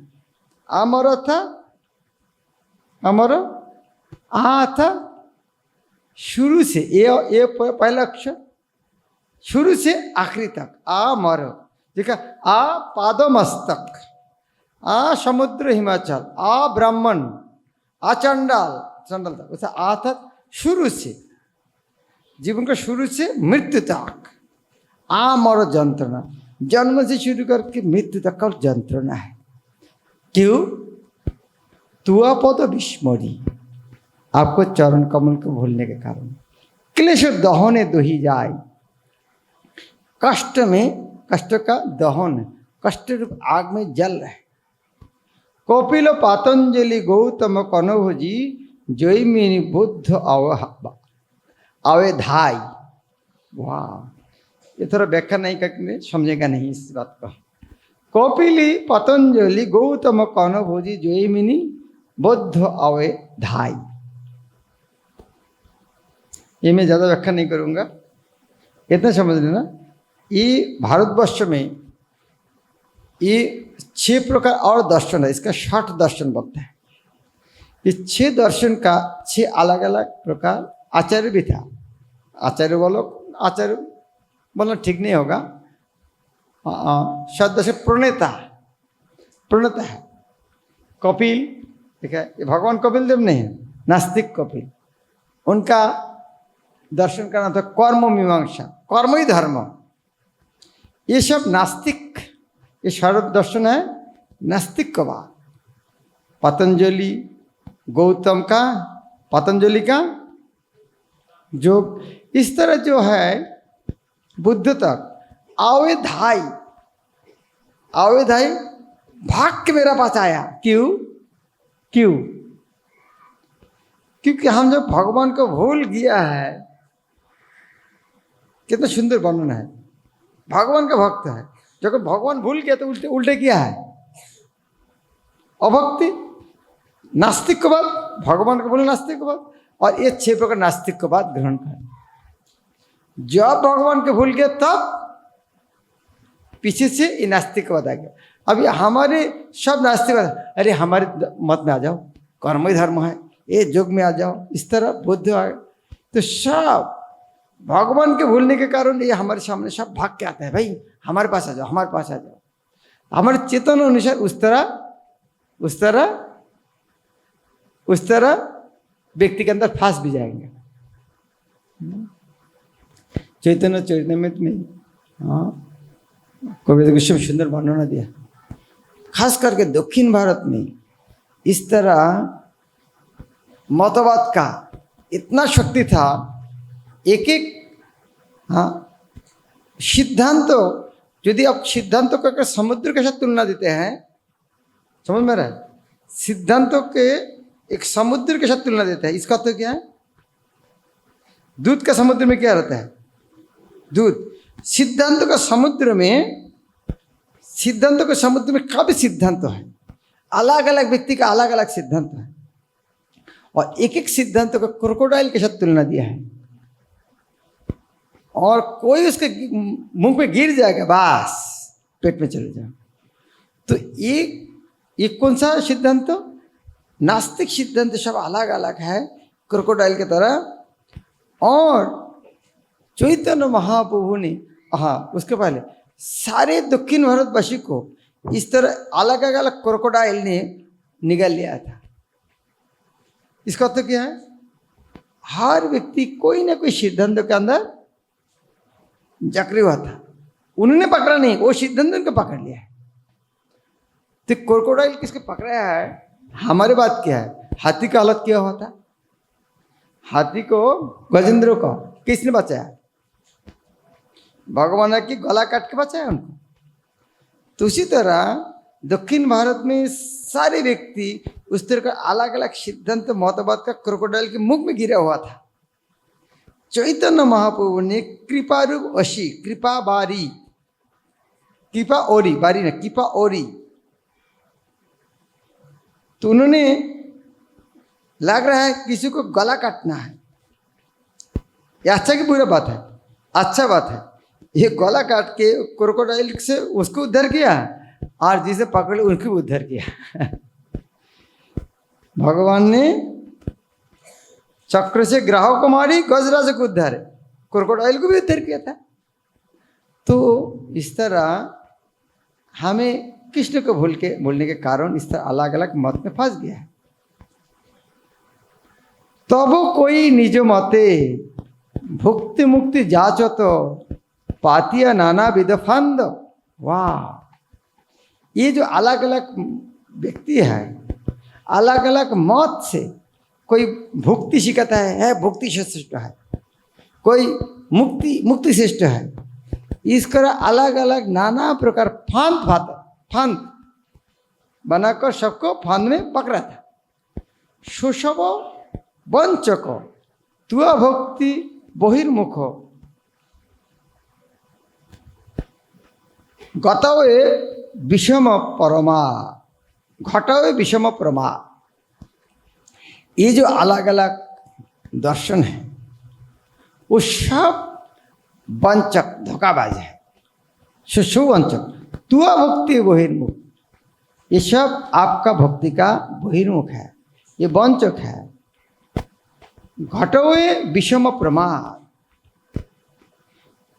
आमर था अमर, आ था शुरू से, ये पहला अक्षर, शुरू से आखिरी तक आमर। देखा, आ पाद मस्तक, आ समुद्र हिमाचल, आ ब्राह्मण, आ चंडाल, चंडाल तक, वैसा आ था शुरू से, जीवन का शुरू से मृत्यु तक। आमर जंत्रणा, जन्म से शुरू करके मृत्यु तक का जंत्रणा है। क्यों? तुआ पद विस्मरी, आपको चरण कमल को भूलने के कारण। क्लेश दहने दुही जाए, कष्ट में, कष्ट का दहन, कष्ट रूप आग में जल रहे। कपिल पातंजलि गौतम कनभोजी जयमिनी बुद्ध अवधाई। वाह, ये थोड़ा व्याख्या नहीं करके समझेगा नहीं इस बात को। कपिली पतंजलि गौतम कनभोजी जयमिनी बुद्ध अवधाई। ये मैं ज़्यादा व्याख्या नहीं करूँगा, इतना समझ लेना। ये भारतवर्ष में ये 6 प्रकार और दर्शन है, इसका 60 दर्शन बोलते हैं। ये 6 दर्शन का 6 अलग अलग प्रकार आचार्य भी था। आचार्य बोलो, आचार्य बोलना ठीक नहीं होगा, शब्द से प्रणेता, पूर्णता है। कपिल, ठीक है, ये भगवान कपिल देव नहीं है, नास्तिक कपिल, उनका दर्शन का नाम था कर्म मीमांसा, कर्म ही धर्म। ये सब नास्तिक, ये सर्व दर्शन है नास्तिक का बात। पतंजलि, गौतम का, पतंजलि का जो इस तरह जो है बुद्ध तक अवैधाई भाग के मेरा पास आया। क्यों? क्योंकि हम जब भगवान को भूल गया है, कितना सुंदर वर्णन है, भगवान का भक्त है, जब भगवान भूल गया तो उल्टे किया है, अभक्ति, नास्तिक को बात, भगवान को बोले नास्तिक को बात, और ये 6 प्रकार नास्तिक को बात ग्रहण करें। जब भगवान को भूल गया तब पीछे से ये नास्तिक को बात आ गया। अभी हमारे सब नास्तिक, अरे हमारे मत में आ जाओ, कर्म ही धर्म है, ये योग में आ जाओ, इस तरह बुद्ध आ गए। तो सब भगवान के भूलने के कारण ये हमारे सामने सब भाग के आता है, भाई हमारे पास आ जाओ, हमारे पास आ जाओ। हमारे चेतन अनुसार उस तरह व्यक्ति के अंदर फांस भी जाएंगे। चैतन्य चरितमृत में कबीर गोस्वामी सुंदर वर्णना दिया, खास करके दक्षिण भारत में इस तरह मतवाद का इतना शक्ति था। एक सिद्धांतों, यदि आप सिद्धांतों का समुद्र के साथ तुलना देते हैं, समझ में रहा है, सिद्धांतों के एक समुद्र के साथ तुलना देता है, इसका तो क्या है, दूध का समुद्र में क्या रहता है, दूध। सिद्धांतों का समुद्र में काफी सिद्धांत है, अलग अलग व्यक्ति का अलग अलग सिद्धांत है, और एक एक सिद्धांतों का क्रोकोडाइल के साथ तुलना दिया है, और कोई उसके मुंह पे गिर जाएगा बस पेट में चले जाए। तो ये कौन सा सिद्धांत? नास्तिक सिद्धांत सब अलग अलग है क्रोकोडाइल की तरह। और चैतन्य महाप्रभु ने उसके पहले सारे दक्षिण भारतवासी को इस तरह अलग अलग क्रोकोडाइल ने निगल लिया था। इसका अर्थ क्या है? हर व्यक्ति कोई ना कोई सिद्धांत के अंदर जकड़ी हुआ था, उन्होंने पकड़ा नहीं, वो सिद्धांत उनको पकड़ लिया है। तो क्रोकोडाइल किसको पकड़ा है? हमारे बात क्या है, हाथी का हालत क्या हुआ था? हाथी को, गजेंद्र को किसने बचाया? भगवान की गला काट के बचाया उनको। तो उसी तरह दक्षिण भारत में सारे व्यक्ति उस तरह का अलग अलग सिद्धांत मतवाद का क्रोकोडाइल के मुख में गिरा हुआ था। चैतन्य महाप्रभु ने कृपा रूप अशी, कृपा बारी, कृपा ओरी, बारी ना, कृपा ओरी, तो उन्होंने, लग रहा है किसी को गला काटना है, ये अच्छा की बुरा बात है? अच्छा बात है। ये गला काट के क्रोकोडाइल से उसको उद्धार किया, और जिसे पकड़े उनको भी उद्धार किया। भगवान ने चक्र से ग्राह को मारी, गजराज को उद्धार, क्रोकोडाइल को भी उद्धार किया था। तो इस तरह हमें कृष्ण को भूलने के कारण इस तरह अलग अलग मत में फंस गया है। तब कोई निज मते भुक्ति मुक्ति जाचो तो पातिया नाना विध फंद। वाह, ये जो अलग अलग व्यक्ति है, अलग अलग मत से, कोई भुक्ति सिखाता है भुक्ति श्रेष्ठ है, कोई मुक्ति श्रेष्ठ है, इस तरह अलग अलग नाना प्रकार फांद बनाकर सबको फांद में पकड़ा था। सुशव वंचक तुआ भक्ति बहिर्मुख गतवे विषम परमा, घटवे विषम परमा। ये जो अलग अलग दर्शन है वो सब वंचक, धोखाबाज है। सुवंचक तुआ भक्ति बहिर्मुख, ये सब आपका भक्ति का बहिर्मुख है, ये वंचक है। घटवे विषम प्रमाद,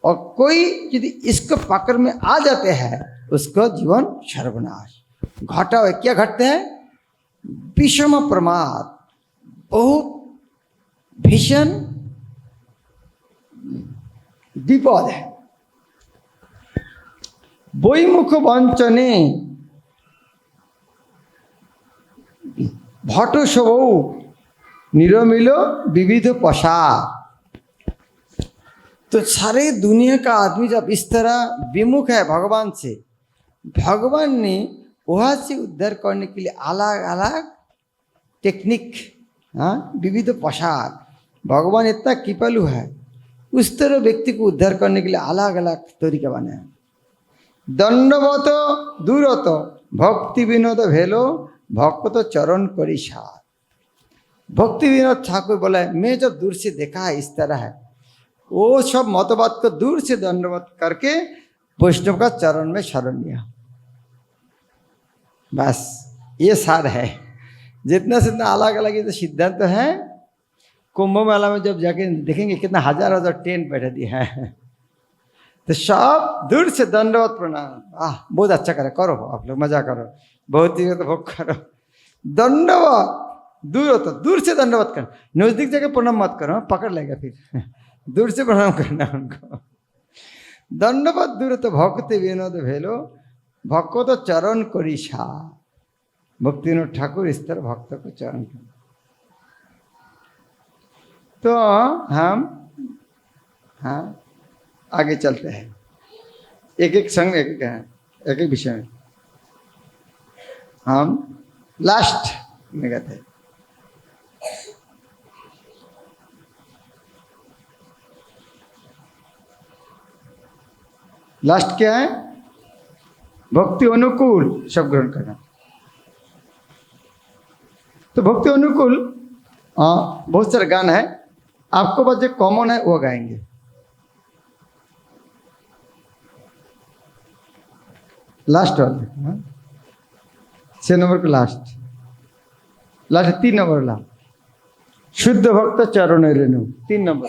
और कोई यदि इसको पकड़ में आ जाते हैं उसका जीवन सर्वनाश, घटा हुआ क्या घटते हैं? विषम प्रमाद, बहुत भीषण विपद है। বৈমুখ বঞ্চনে भट सबौ निरमिल विविध पसार। तो सारे दुनिया का आदमी जब इस तरह विमुख है भगवान से, भगवान ने वहाँ से उद्धार करने के लिए अलग अलग टेक्निक, हाँ, विविध पसार। भगवान इतना कृपालु है, उस तरह व्यक्ति को उद्धार करने के लिए अलग अलग तरीका बनाया। दंडवत दूरत भक्ति विनोद भेलो भक्त चरण करी सार। भक्ति विनोद ठाकुर बोला है, मैं जब दूर से देखा है इस तरह है, वो सब मतवाद को दूर से दंडवत करके वैष्णव का चरण में शरण लिया। बस ये सार है। जितना से इतना अलग अलग ये तो सिद्धांत तो है। कुंभ मेला में जब जाके देखेंगे कितना हजार हजार टेंट बैठे दिए हैं, तो सब दूर से दंडवत प्रणाम। बहुत अच्छा करे, करो आप लोग, मजा करो, बहुत ही तो भोग करो। दंडवत दूर हो तो दूर से दंडवत कर, नजदीक जाके प्रणाम मत करो, पकड़ लेगा फिर। दूर से प्रणाम करना उनको। दंडवत दूर तो भक्ति विनोद भेलो भक्त तो चरण करी सा। भक्ति विनोद ठाकुर इस तरह भक्त को चरण कर। तो हम हाँ आगे चलते हैं, एक एक संग एक एक विषय में। हम लास्ट में गए थे। लास्ट क्या है? भक्ति अनुकूल शब्द ग्रहण करना। तो भक्ति अनुकूल बहुत सारे गाना है, आपको बस जो कॉमन है वो गाएंगे। लास्ट वाले 6 नंबर का लास्ट 3 नंबर ला शुद्ध भक्त चरण रेणु 3 नंबर।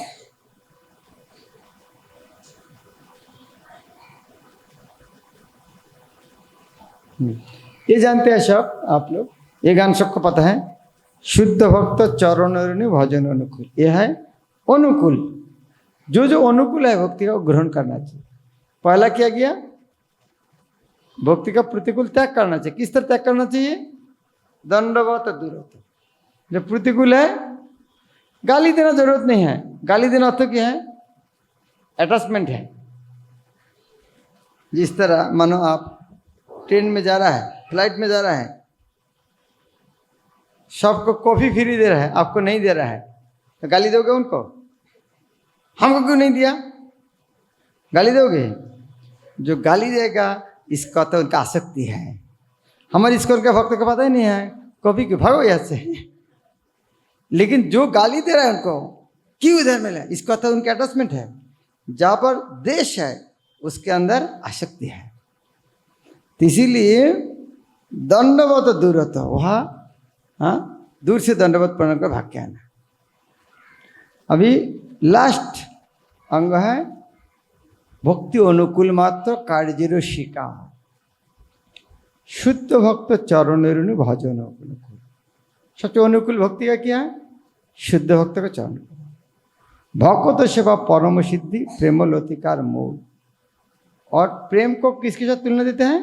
ये जानते हैं सब आप लोग, ये गान सबको पता है। शुद्ध भक्त चरण रेणु भजन अनुकूल, ये है अनुकूल। जो जो अनुकूल है भक्ति का ग्रहण करना चाहिए। पहला क्या किया? भक्ति का प्रतिकूल त्याग करना चाहिए। किस तरह त्याग करना चाहिए? दंडवत दूरत। जो प्रतिकूल है गाली देना जरूरत नहीं है। गाली देना अर्थ क्या है? अटैचमेंट है। जिस तरह मानो आप ट्रेन में जा रहा है, फ्लाइट में जा रहा है, सबको कॉफी फ्री दे रहा है, आपको नहीं दे रहा है, तो गाली दोगे उनको? हमको क्यों नहीं दिया? गाली दोगे? जो गाली देगा इसका तो उनका आसक्ति है। हमारे स्कूल के भक्त को पता ही नहीं है कॉफी क्यों, भागो यहाँ से। लेकिन जो गाली दे रहा है उनको क्यों उधर मिला, इसका तो उनका अटैचमेंट है। जहाँ पर देश है उसके अंदर आसक्ति है। तो इसीलिए दंडवत दूरत, वहाँ दूर से दंडवत प्रणाम का भाग के आना। अभी लास्ट अंग है भक्ति अनुकूल मात्र कार्य शिका। शुद्ध भक्त चरण रेणु भजन अनुकूल। सबसे अनुकूल भक्ति का क्या है? शुद्ध भक्त का चरण। भक्त सेवा परम सिद्धि प्रेम लतिकार मूल। और प्रेम को किसके साथ तुलना देते हैं?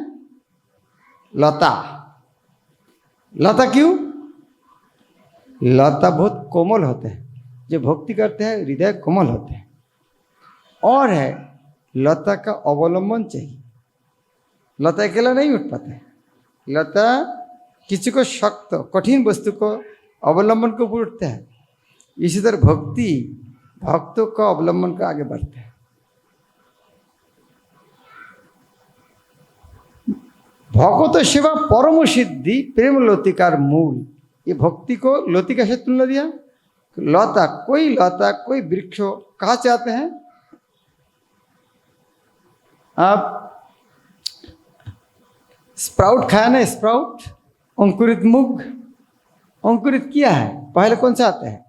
लता। लता क्यों? लता बहुत कोमल होते हैं, जो भक्ति करते हैं हृदय कोमल होते हैं। और है लता का अवलंबन चाहिए। लता अकेला नहीं उठ पाते। लता किसी को शक्त कठिन वस्तु को अवलंबन के ऊपर उठता है। इसी तरह भक्ति भक्तों का अवलंबन का आगे बढ़ता है। भगवत सेवा परम सिद्धि प्रेम लतिकार मूल। ये भक्ति को लतिका से तुलना दिया। लता कोई वृक्ष कहाँ से आते हैं? आप स्प्राउट खाया ना, स्प्राउट अंकुरित मूंग अंकुरित किया है, पहले कौन सा आता है?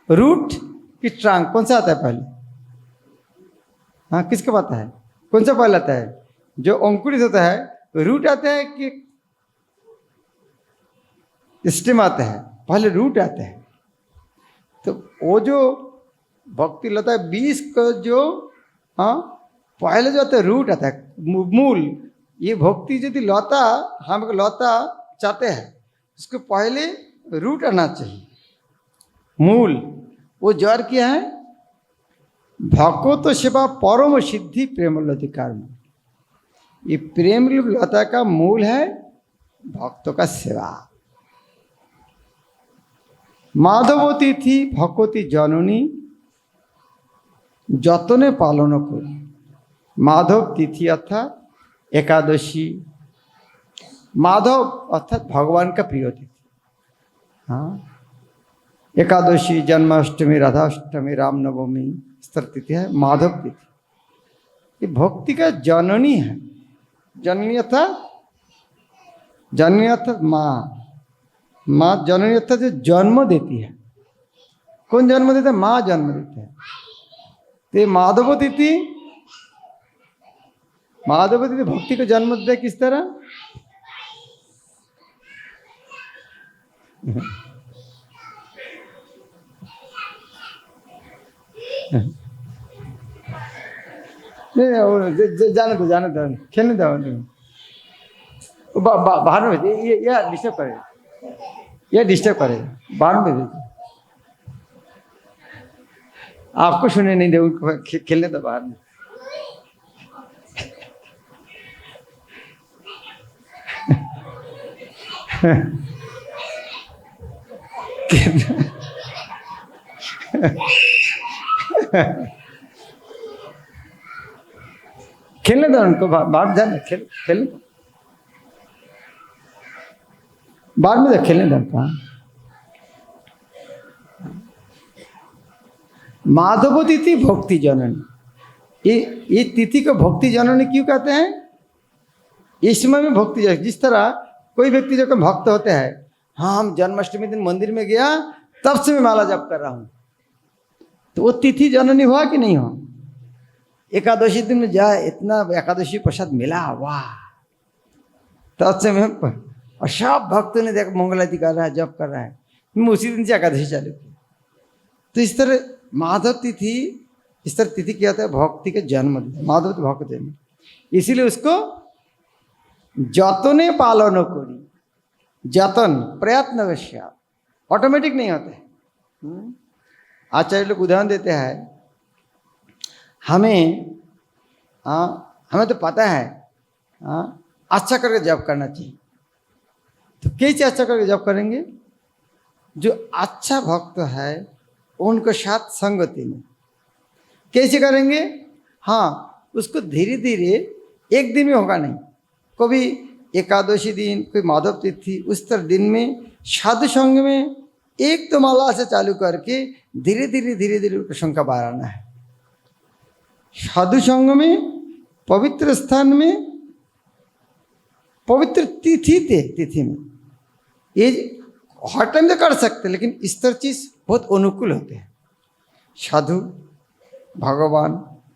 रूट कि ट्रंक, कौन सा आता है पहले? हाँ, किसको पता है कौन सा पहले आता है? जो अंकुरित होता है रूट आता है कि स्टेम आता है, पहले रूट आता है। तो वो जो भक्ति लता है बीज का जो पहले जो आता है रूट आता है, मूल। ये भक्ति यदि लता हम लता चाहते हैं, उसको पहले रूट आना चाहिए, मूल। वो जड़ क्या है? भगवत सेवा परम सिद्धि प्रेम लतिकार। ये प्रेम लता का मूल है भक्तों का सेवा। माधव तिथि भगवती जननी जतने पालन कर। माधव तिथि अर्थात एकादशी, माधव अर्थात भगवान का प्रिय तिथि। हाँ, एकादशी, जन्माष्टमी, राधाष्टमी, रामनवमी इस तरह तिथि है माधव तिथि। ये भक्ति का जननी है। जननी अर्थात माँ। माँ जननी अर्थात जो जन्म देती है। कौन जन्म देता है? माँ जन्म देती है। तो माधव तिथि भक्ति को जन्म देता है। किस तरह? जाने दो खेलने दो। बाहर में ये डिस्टर्ब करेगा, बाहर में भेज। आपको सुने नहीं दे, उनको खेलने दो बाहर में। खेलने दो उनको, बाहर जाने खेलने दो, बाहर में तो खेलने दो। माधव तिथि भक्ति जननी। ये तिथि को भक्ति जननी क्यों कहते हैं? इस समय में भक्ति, जिस तरह कोई व्यक्ति जो भक्त होते हैं, हाँ हम जन्माष्टमी दिन मंदिर में गया तब से मैं माला जप कर रहा हूँ, तो वो तिथि जननी हुआ कि नहीं हुआ? एकादशी दिन में जाए, इतना एकादशी प्रसाद मिला, वाह, तब से मैं, और सब भक्तों ने देखा मंगलारती कर रहा है, जप कर रहा है, मैं उसी दिन से एकादशी चालू की। तो इस तरह माधव तिथि, इस तरह तिथि क्या होता है? भक्ति के जन्म। माधव तो भक्त जन्म, इसीलिए उसको जतने पालन करी। जतन प्रयत्न वश्या, ऑटोमेटिक नहीं होता है। आचार्य लोग उदाहरण देते हैं, हमें तो पता है अच्छा करके जप करना चाहिए। तो कैसे अच्छा करके जप करेंगे? जो अच्छा भक्त है उनको साथ संगति में कैसे करेंगे? हाँ, उसको धीरे धीरे, एक दिन में होगा नहीं। कभी एकादशी दिन, कोई माधव तिथि, उस तरह दिन में साधु संग में एक तो माला से चालू करके धीरे धीरे उसका संख्या बढ़ाना है। साधु संग में, पवित्र स्थान में, पवित्र तिथि में, ये हर टाइम तो कर सकते, लेकिन इस तरह चीज बहुत अनुकूल होते हैं। साधु, भगवान,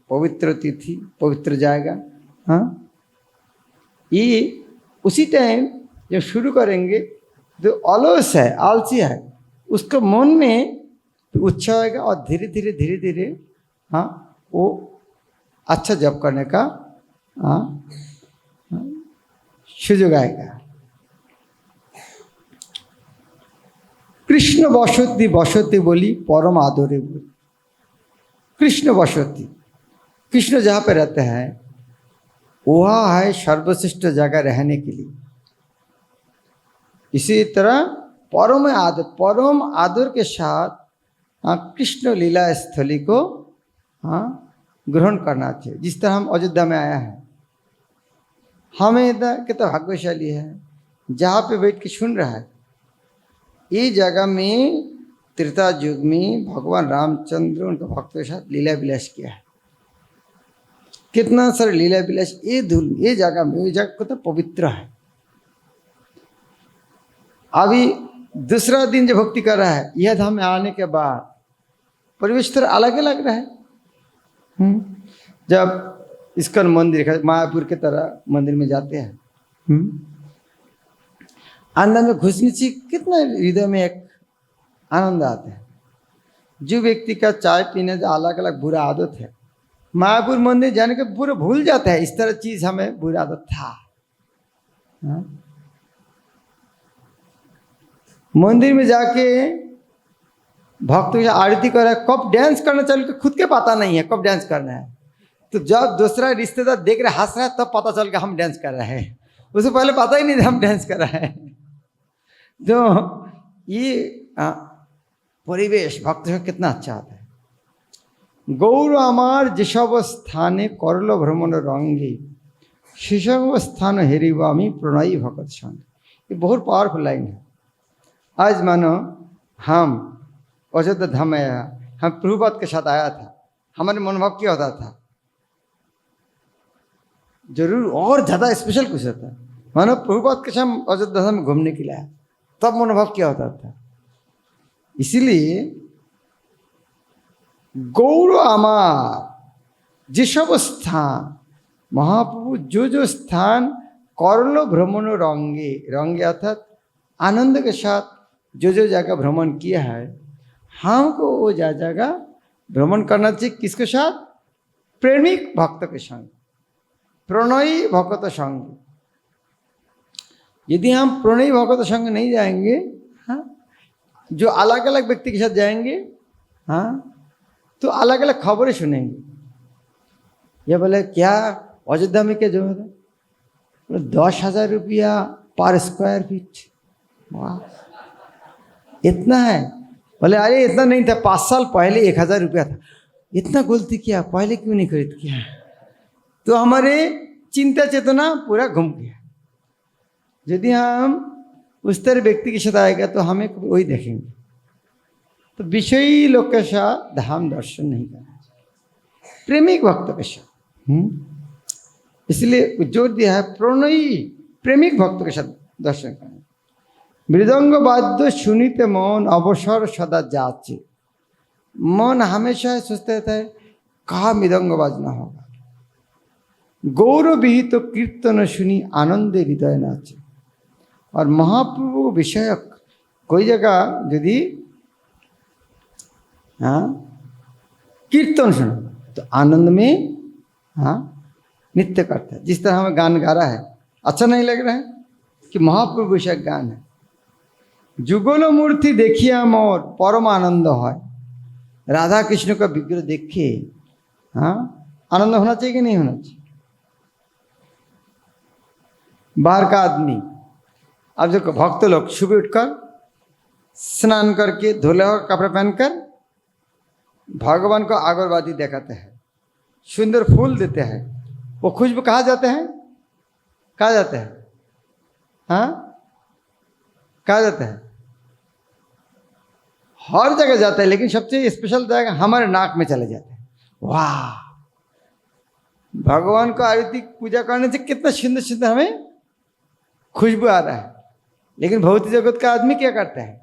पवित्र तिथि, पवित्र जाएगा। हाँ, ये उसी टाइम जब शुरू करेंगे, जो अलस है, आलसी है, उसको मन में उत्साह आएगा और धीरे धीरे हाँ वो अच्छा जप करने का सुयोग आएगा। कृष्ण बसती बसती बोली परम आदरे बोली। कृष्ण बसती, कृष्ण जहाँ पे रहते हैं वह है सर्वश्रेष्ठ जगह रहने के लिए। इसी तरह परम आदर के साथ कृष्ण लीला स्थली को ग्रहण करना चाहिए। जिस तरह हम अयोध्या में आया है, हमें कितना भाग्यशाली है जहाँ पे बैठ के सुन रहा है। ये जगह में त्रेता युग में भगवान रामचंद्र उनके भक्तों के साथ लीला विलास किया है। कितना सारे लीला विलास ये जगह में, ये जगह कितना पवित्र है। अभी दूसरा दिन जो भक्ति कर रहा है, यह धाम में आने के बाद परिवेश थोड़ा अलग लग रहा है। जब इस्कॉन मंदिर, मायापुर के तरह मंदिर में जाते हैं, आनंद में घुसने से कितना हृदय में एक आनंद आता है। जो व्यक्ति का चाय पीने का अलग अलग बुरा आदत है, मायापुर मंदिर जाने के पूरा भूल जाता है इस तरह चीज हमें बुरा आदत था। हाँ? मंदिर में जाके भक्त की आरती कर रहा है, कब डांस करना चालू कर खुद के पता नहीं है कब डांस करना है। तो जब दूसरा रिश्तेदार देख रहे हंस रहा है तब पता चल गया हम डांस कर रहे हैं, उससे पहले पता ही नहीं था हम डांस कर रहे हैं। तो ये परिवेश भक्त का कितना अच्छा आता है। गौर आमार जेसब स्थाने करल भ्रमण रंगे सेसब स्थान हेरिबामी प्रणयी भगत संग। ये बहुत पावरफुल लाइन है। आज मानो हम अयोध्या धाम आया, हम प्रभुपाद के साथ आया था, हमारे मनोभाव क्या होता था, जरूर और ज़्यादा स्पेशल कुछ होता। मानो प्रभुपाद के साथ अयोध्या धाम में घूमने के लिए आया, तब मनोभाव क्या होता था। इसीलिए गौर आमार जेसब स्थान, महाप्रभु जो स्थान करलो भ्रमण रंगे, रंगे अर्थात आनंद के साथ जो जगह भ्रमण किया है, हमको वो जगह भ्रमण करना चाहिए। किसके साथ? प्रेमिक भक्त के संग, प्रणयी भक्त संग। यदि हम प्रणयी भक्त संग नहीं जाएंगे, हाँ, जो अलग अलग व्यक्ति के साथ जाएंगे, हाँ, तो अलग अलग खबरें सुनेंगे। ये बोले क्या अयोध्या में क्या जो है, 10,000 रुपया पर स्क्वायर फीट, वाह इतना है। बोले अरे इतना नहीं था, 5 साल पहले 1,000 रुपया था। इतना गलती किया, पहले क्यों नहीं खरीद किया। तो हमारे चिंता चेतना पूरा घूम गया। यदि हम उस तरह व्यक्ति के साथ आएगा तो हमें वही देखेंगे। तो विषयी लोग के साथ धाम दर्शन नहीं करना चाहिए, प्रेमिक भक्त के साथ। इसलिए जोर दिया है प्रणयी प्रेमिक भक्त के साथ दर्शन करना। मृदंग वाद्य सुनिते मन अवसर सदा जाचे। मन हमेशा सोचते रहता है कहाँ मृदंग बाजना होगा। गौरव विहित तो कीर्तन सुनी आनंदे हृदय नाचे। और महाप्रभु विषयक कोई जगह यदि कीर्तन सुनो तो आनंद में नृत्य करता है। जिस तरह हमें गान गा रहा है, अच्छा नहीं लग रहा है कि महाप्रभु विषयक गान है। जुगल मूर्ति देखिया मोर परम आनंद है। राधा कृष्ण का विग्रह देख के आनंद होना चाहिए कि नहीं होना चाहिए। बाहर का आदमी, अब देखो भक्त लोग सुबह उठकर स्नान करके धुले हुए कपड़े पहनकर भगवान को अगरबत्ती दिखाते हैं, सुंदर फूल देते हैं। वो खुशबू कहाँ जाते हैं, कहाँ जाते हैं, कहाँ जाते हैं? हर जगह जाता है, लेकिन सबसे स्पेशल जगह हमारे नाक में चले जाते हैं। वाह, भगवान को आरती पूजा करने से कितना सुंदर सुंदर हमें खुशबू आ रहा है। लेकिन भौतिक जगत का आदमी क्या करता है,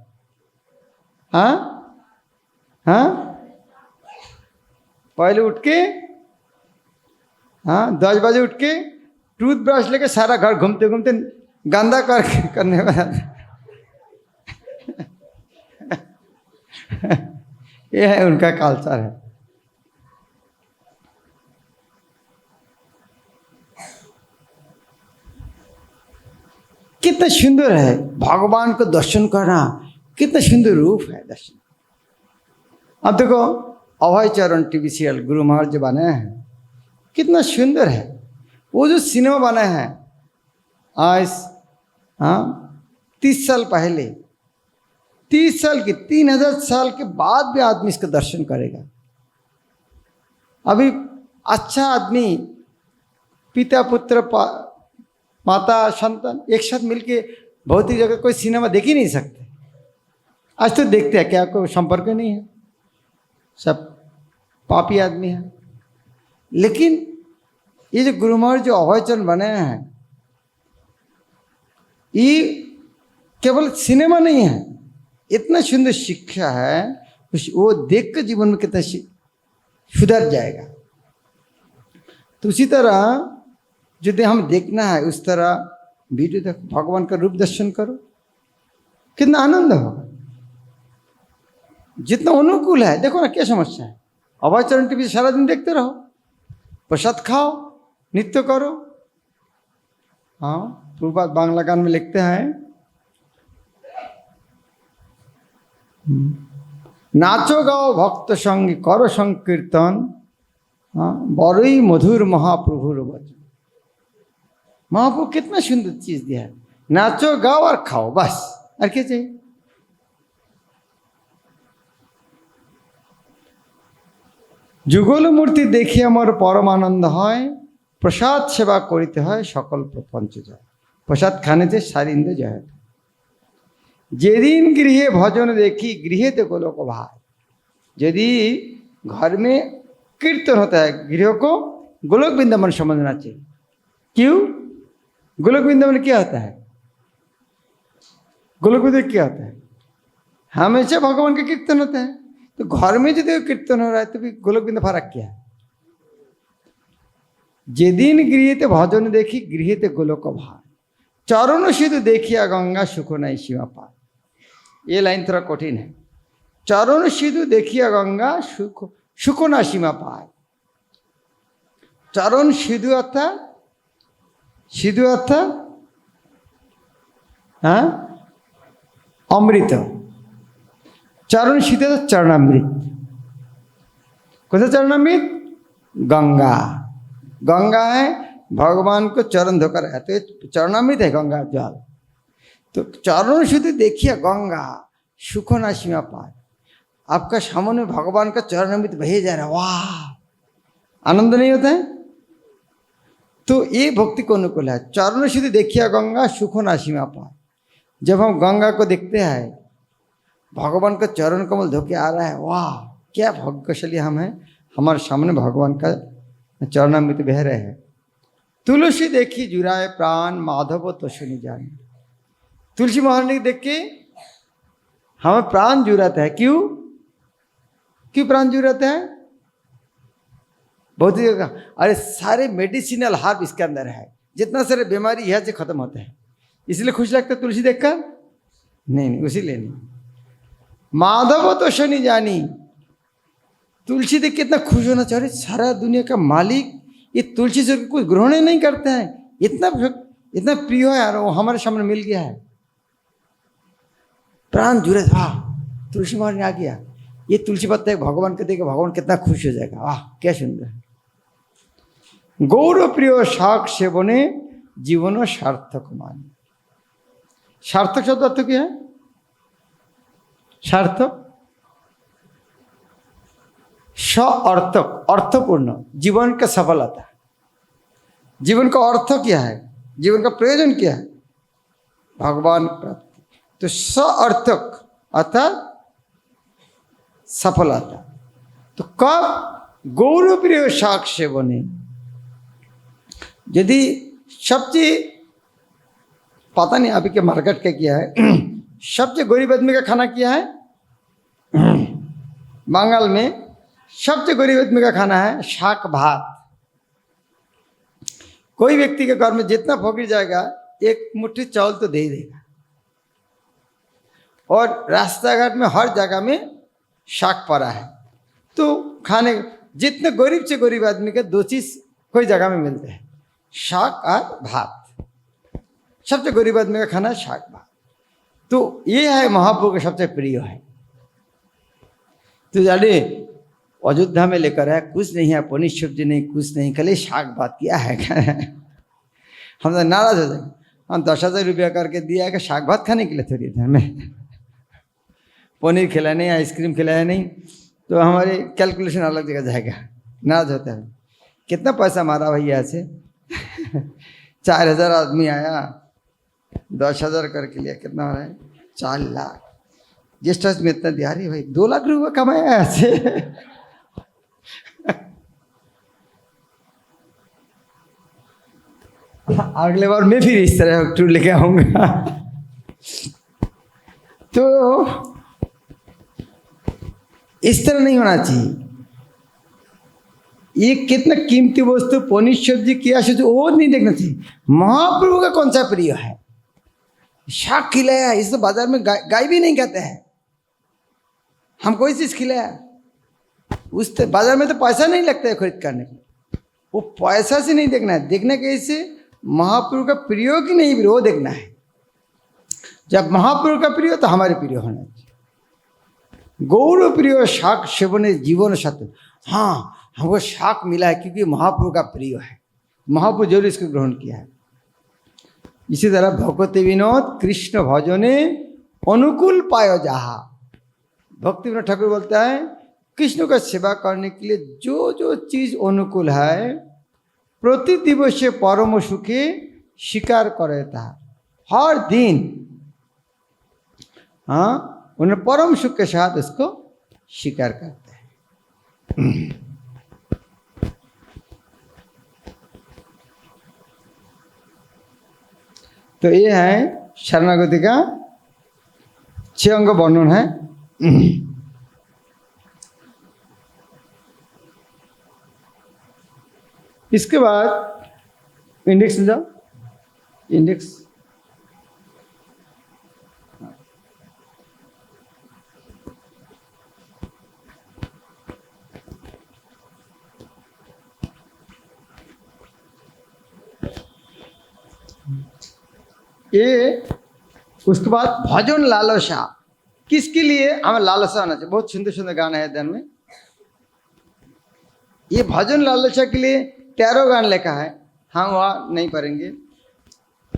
पहले उठ के 10 बजे उठ के टूथब्रश लेके सारा घर घूमते घूमते गंदा करने वाला। ये है उनका कल्चर है। कितना सुंदर है भगवान को दर्शन करना, कितना सुंदर रूप है दर्शन। अब देखो अभय चरण टीवी सीरियल गुरु महाराज जो बने हैं, कितना सुंदर है। वो जो सिनेमा बना है आज 30 साल पहले, 30 साल की 3000 साल के बाद भी आदमी इसका दर्शन करेगा। अभी अच्छा आदमी पिता पुत्र माता संतान एक साथ मिलके भौतिक जगह कोई सिनेमा देख ही नहीं सकते। आज तो देखते हैं क्या, कोई संपर्क नहीं है, सब पापी आदमी है। लेकिन ये जो गुरु महाराज जो अभयचरण बने हैं, ये केवल सिनेमा नहीं है, इतना सुंदर शिक्षा है। वो देख कर जीवन में कितना सुधर जाएगा। तो उसी तरह यदि हम देखना है उस तरह वीडियो देखो, भगवान का रूप दर्शन करो, कितना आनंद होगा। जितना अनुकूल है, देखो ना क्या समस्या है। अभयचरण टीवी सारा दिन देखते रहो, प्रसाद खाओ, नित्य करो। हाँ, प्रभुपाद बांग्ला गान में लिखते हैं, नाचो गाओ भक्त संगी करो संकीर्तन, हाँ, बड़ई मधुर महाप्रभुर वचन। महाप्रभु कितना सुंदर चीज दिया है, नाचो गाओ और खाओ, बस और क्या चाहिए। যুগল মূর্তি দেখিয়া আমার পরম আনন্দ হয়, প্রসাদ সেবা করিতে হয় সকল প্রপঞ্চ জয়। প্রসাদ খানে যে सारी इंद्र जय। যেদিন গৃহে ভজন देखी गृहे गोलोक भाई। यदि घर में कीर्तन होता है, गृह को गोलोक वृंदावन समझना चाहिए। क्यों? गोलोक वृंदावन क्या होता है? गोलोक वृंदावन क्या होता है? हमेशा भगवान का कीर्तन होता है। तो घर में यदि कीर्तन हो रहा है तो भी गोलोक वृंदावन फर्क क्या है? যেদিন গৃহেতে ভজন देखी गृहेते गोलोक भाई, चरण सिधु देखिया गंगा सुख नहीं सीमा पार। ये लाइन थोड़ा कठिन है। चरण सिधु देखिया गंगा सुख ना सीमा पाए। चरण सिधु अर्थात सिधु अर्थात हाँ अमृत। चरण सिधु चरणामृत। कौन सा चरणामृत? गंगा। गंगा है, भगवान को चरण धोकर है तो चरणामृत है गंगा जल। तो चरण सिधु देखिए गंगा सुख ना सीमा पाए। आपका सामने भगवान का चरणामृत बहे जा रहा है, वाह, आनंद नहीं होता है? तो ये भक्ति को अनुकूल है। चरण सिधु देखिए गंगा सुख ना सीमा पाए। जब हम गंगा को देखते हैं, भगवान का चरण कमल धोके आ रहा है, वाह क्या भाग्यशाली हम हैं, हमारे सामने भगवान का चरणामृत बह रहे हैं। तुलसी देखी जुराए प्राण माधव तो सुनी जाने। तुलसी महारानी देख के हमें प्राण जुराता है। क्यों? क्यों प्राण जुराता है? बहुत ही अरे सारे मेडिसिनल हर्ब इसके अंदर है, जितना सारे बीमारी यह से खत्म होता है, इसलिए खुश लगता है तुलसी देखकर? नहीं, उसीलिए नहीं। माधव तो सुनी जानी। तुलसी देख कितना खुश होना चाहिए, सारा दुनिया का मालिक ये तुलसी से कोई ग्रहण ही नहीं करता है, इतना प्रिय है यार, वो हमारे सामने मिल गया है। प्राण जुड़े, वाह तुलसी महारानी आ गया, ये तुलसी पत्ता भगवान को देखे भगवान कितना खुश हो जाएगा, वाह क्या सुंदर। गौर प्रिय शाक सेवने जीवन सार्थक माने। सार्थक शब्द अर्थ क्या है? सार्थक सार्थक अर्थपूर्ण, जीवन का सफलता। जीवन का अर्थ क्या है? जीवन का प्रयोजन क्या है? भगवान प्राप्ति। तो सार्थक अर्थात सफलता। तो कब? गौर प्रिय शाक सेवने। यदि सबसे पता नहीं अभी के मार्केट का क्या है, सबसे गरीब आदमी का खाना क्या है? बंगाल में सबसे गरीब आदमी का खाना है शाक भात। कोई व्यक्ति के घर में जितना फकीर जाएगा एक मुट्ठी चावल तो दे ही देगा। और रास्ता घाट में हर जगह में शाक पड़ा है। तो खाने जितने गरीब से गरीब आदमी के दो चीज कोई जगह में मिलते हैं, शाक और भात। सबसे गरीब आदमी का खाना है शाक भात। तो ये है महाप्रभु का सबसे प्रिय है। तो जाने अयोध्या में लेकर है, कुछ नहीं है, पनीर सब्जी नहीं, कुछ नहीं, खाली शाक भात किया है। हम तो नाराज हो जाएंगे, हम 10,000 रुपया करके दिया है कि शाक भात खाने के लिए थोड़ी देर में पनीर खिलाया नहीं, आइसक्रीम खिलाया नहीं, तो हमारे कैलकुलेशन अलग जगह जाएगा, नाराज होता है। कितना पैसा मारा भैया से 4,000 आदमी आया, 10,000 करके लिया, कितना हो रहा है? 4 लाख। जिस ट्रस्ट में इतना दिया, रही भाई 2 लाख रुपये कमाया ऐसे। अगले बार मैं फिर इस तरह टूर लेके आऊंगा। तो इस तरह नहीं होना चाहिए। ये कितना कीमती वस्तु पनीर सब्जी किया से वो नहीं देखना चाहिए, महाप्रभु का कौन सा प्रिय है। शाक खिलाया, इस तो बाजार में गाय भी नहीं खाते हैं, हम कोई चीज खिलाया, उस बाजार में तो पैसा नहीं लगता है खरीद करने को। वो पैसा से नहीं देखना है, देखना कैसे महाप्रभु का प्रिय कि नहीं प्रिय, वो देखना है। जब महाप्रभु का प्रिय तो हमारे प्रिय होना चाहिए। गौर प्रिय शाक सेवन जीवन सत्य। हाँ, हमको शाक मिला है क्योंकि महाप्रभु का प्रिय है, महाप्रभु जरूर इसको ग्रहण किया है। इसी तरह भगवती विनोद कृष्ण भजने अनुकूल पायो जहा। भक्ति विनोद ठाकुर बोलता है कृष्ण का सेवा करने के लिए जो जो चीज अनुकूल है प्रति दिवस परम सुखे स्वीकार करे था, हर दिन हाँ उन्हें परम सुख के साथ उसको स्वीकार करते हैं। तो ये है शरणागति का 6 अंग वर्णन है। इसके बाद इंडेक्स में जाओ, इंडेक्स ये। उसके बाद भजन लालसा, किसके लिए हमें लालसा होना चाहिए। बहुत सुंदर सुंदर गाना है ध्यान में। ये भजन लालसा के लिए 13 गान लिखा है, हम वहाँ नहीं पढ़ेंगे।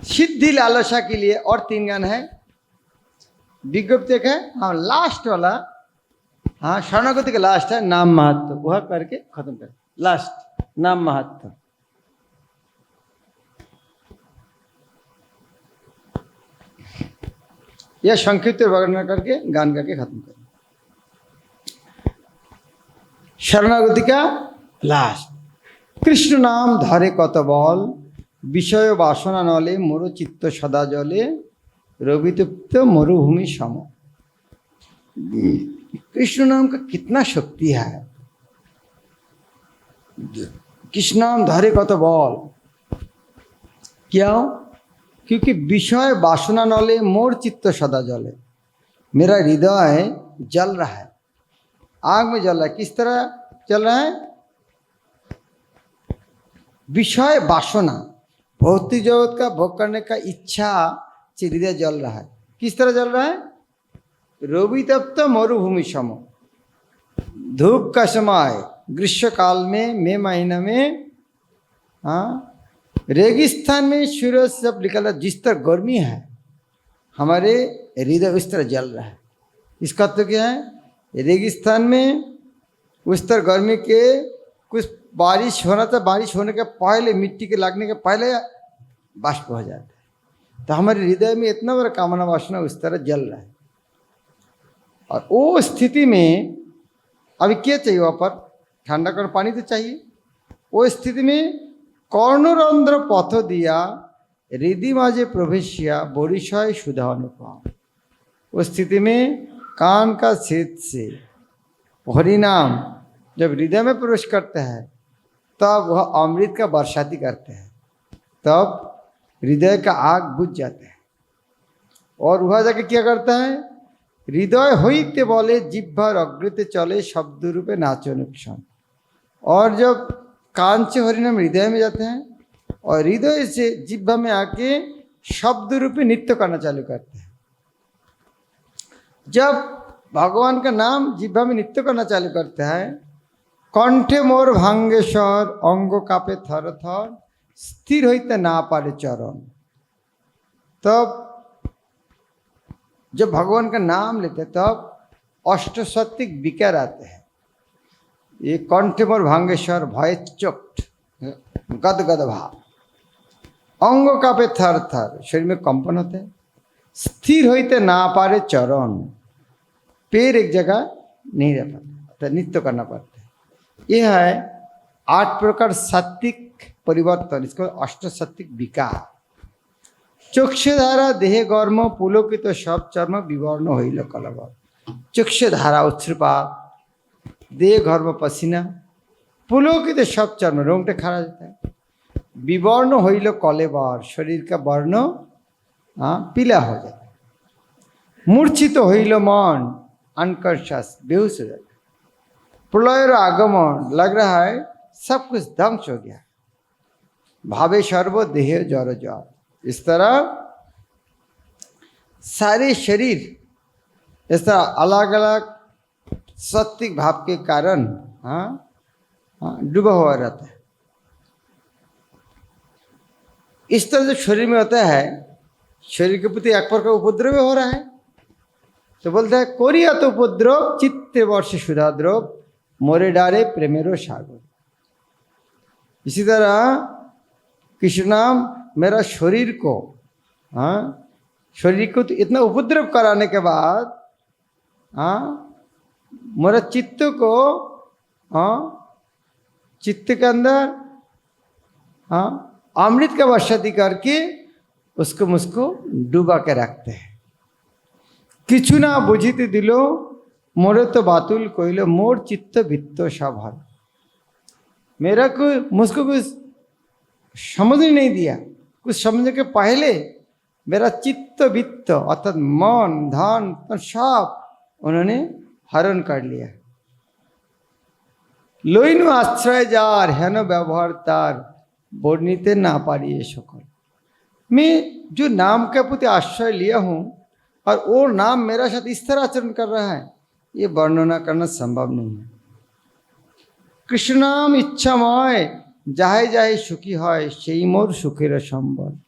सिद्धि लालसा के लिए और 3 गान है। विज्ञप्ति है हाँ लास्ट वाला, हाँ शरणागति का लास्ट है नाम महत्व, वह करके खत्म कर लास्ट नाम महत्व। यह संक्षिप्त वर्णन करके गान करके खत्म कर। शरणागति का लास्ट। कृष्ण नाम धरे कत बल, विषय वासना नले मोर चित्त सदा जले, रवितप्त मरुभूमि सम। कृष्ण नाम का कितना शक्ति है। कृष्ण नाम धरे कत बल, क्या? क्योंकि विषय वासना नले मोर चित्त सदा जले, मेरा हृदय जल रहा है, आग में जल रहा है। किस तरह जल रहा है? विषय वासना, भौतिक जगत का भोग करने का इच्छा से हृदय जल रहा है। किस तरह जल रहा है? रवि तप्त मरुभूमि सम। धूप का समय ग्रीष्म काल में मई महीना में, हाँ रेगिस्तान में सूरज सब निकल रहा, जिस तरह गर्मी है हमारे हृदय उस तरह जल रहा है। इसका तो क्या है? रेगिस्तान में उस तरह गर्मी के कुछ बारिश होना था, बारिश होने के पहले मिट्टी के लगने के पहले बाष्प हो जाता है। तो हमारे हृदय में इतना बड़ा कामना वासना उस तरह जल रहा है। और वो स्थिति में अभी क्या चाहिए? वहाँ पर ठंडा कर पानी तो चाहिए। वो स्थिति में कर्णरंध्र पथ दिया हृदय माजे प्रवेशिया बरिशय सुधा अनुपम। उस स्थिति में कान का छेद से हरिनाम जब हृदय में प्रवेश करता है तब वह अमृत का बरसाती करते हैं, तब हृदय का आग बुझ जाता है। और वह जाके क्या करता है? हृदय होते बोले जिह्वार अग्रते चले शब्द रूपे नाचो नुकसान। और जब कान से हरिनाम हृदय में जाते हैं और हृदय से जिह्वा में आके शब्द रूपी नृत्य करना चालू करते हैं। जब भगवान का नाम जिह्वा में नृत्य करना चालू करता है, कंठे मोर भांगे स्वर अंग कापे थर थर स्थिर होते ना पारे चरण। तब जब भगवान का नाम लेते तब अष्टसत्विक विकार आते हैं। ये कंठे मोर भांगे स्वर भय चोट गद गद भाव, अंग कापे थर थर शरीर में कंपन होते हैं, स्थिर होते ना पारे चरण, पैर एक जगह नहीं रह पाता, नृत्य करना पड़ता है। यह है 8 प्रकार सात्विक परिवर्तन, इसको अष्टसात्विक विकार। चक्षुधारा देह गर्म पुलकित सब चर्म विवर्ण होइल कलवर। चक्षुधारा उत्सृपात, देह गर्म पसीना, पुलकित सब चर्म रोंगटे खड़ा जाता है, विवर्ण होइल कलेवर शरीर का वर्ण पीला हो जाता है, मूर्छित हईल मन, अनकॉन्शियस, बेहोश हो जाता है, प्रलय आगमन, लग रहा है सब कुछ ध्वंस हो गया, भावे सर्व देह जड़ जड़। इस तरह सारे शरीर इस तरह अलग अलग सात्विक भाव के कारण डूबा हुआ रहता है। इस तरह जो शरीर में होता है, शरीर के प्रति एक प्रकार उपद्रव हो रहा है, तो बोलता है कोरिया तो उपद्रव चित्ते वर्ष सुधाद्रव, मोरे डारे प्रेमेरो सागर। इसी तरह कृष्ण नाम मेरा शरीर को तो इतना उपद्रव कराने के बाद मेरा चित्त को चित्त के अंदर अमृत का वर्षादी करके उसको मुझको डूबा के रखते हैं। किछु ना बुझिते दिलो मोरे तो बातुल कोइलो, मोर चित्त भित्तो सब। मेरा मुझको कुछ समझ नहीं दिया, कुछ समझने के पहले मेरा चित्त वित्त अर्थात मन धन सब उन्होंने हरण कर लिया। लइनु आश्रय जार हेन व्यवहार तार, वर्णिते ना पारी ये सकल। मैं जो नाम के प्रति आश्रय लिया हूँ और वो नाम मेरा साथ इस तरह आचरण कर रहा है, ये वर्णना करना संभव नहीं है। कृष्ण नाम इच्छामय, जाहे जाहे सुखी है, सेई मोर सुखेर संबल।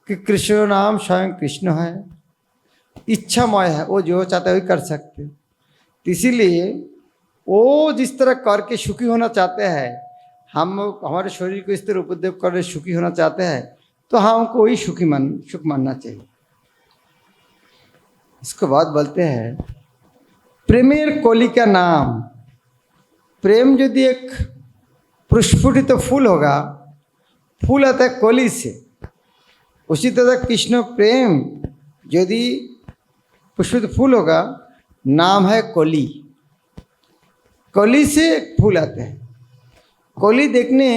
कि कृष्ण नाम स्वयं कृष्ण है, इच्छामय है, वो जो चाहते वही कर सकते। इसीलिए वो जिस तरह करके सुखी होना चाहते हैं, हम हमारे शरीर को इस तरह उपद्रव कर सुखी होना चाहते हैं, तो हमको वही सुख मानना चाहिए। इसके बाद बोलते हैं प्रेमेर कली का नाम। प्रेम यदि एक प्रस्फुटित तो फूल होगा, फूल आता है कली से, उसी तरह कृष्ण प्रेम यदि पुष्पित फूल होगा, नाम है कली। कली से फूल आते हैं। कली देखने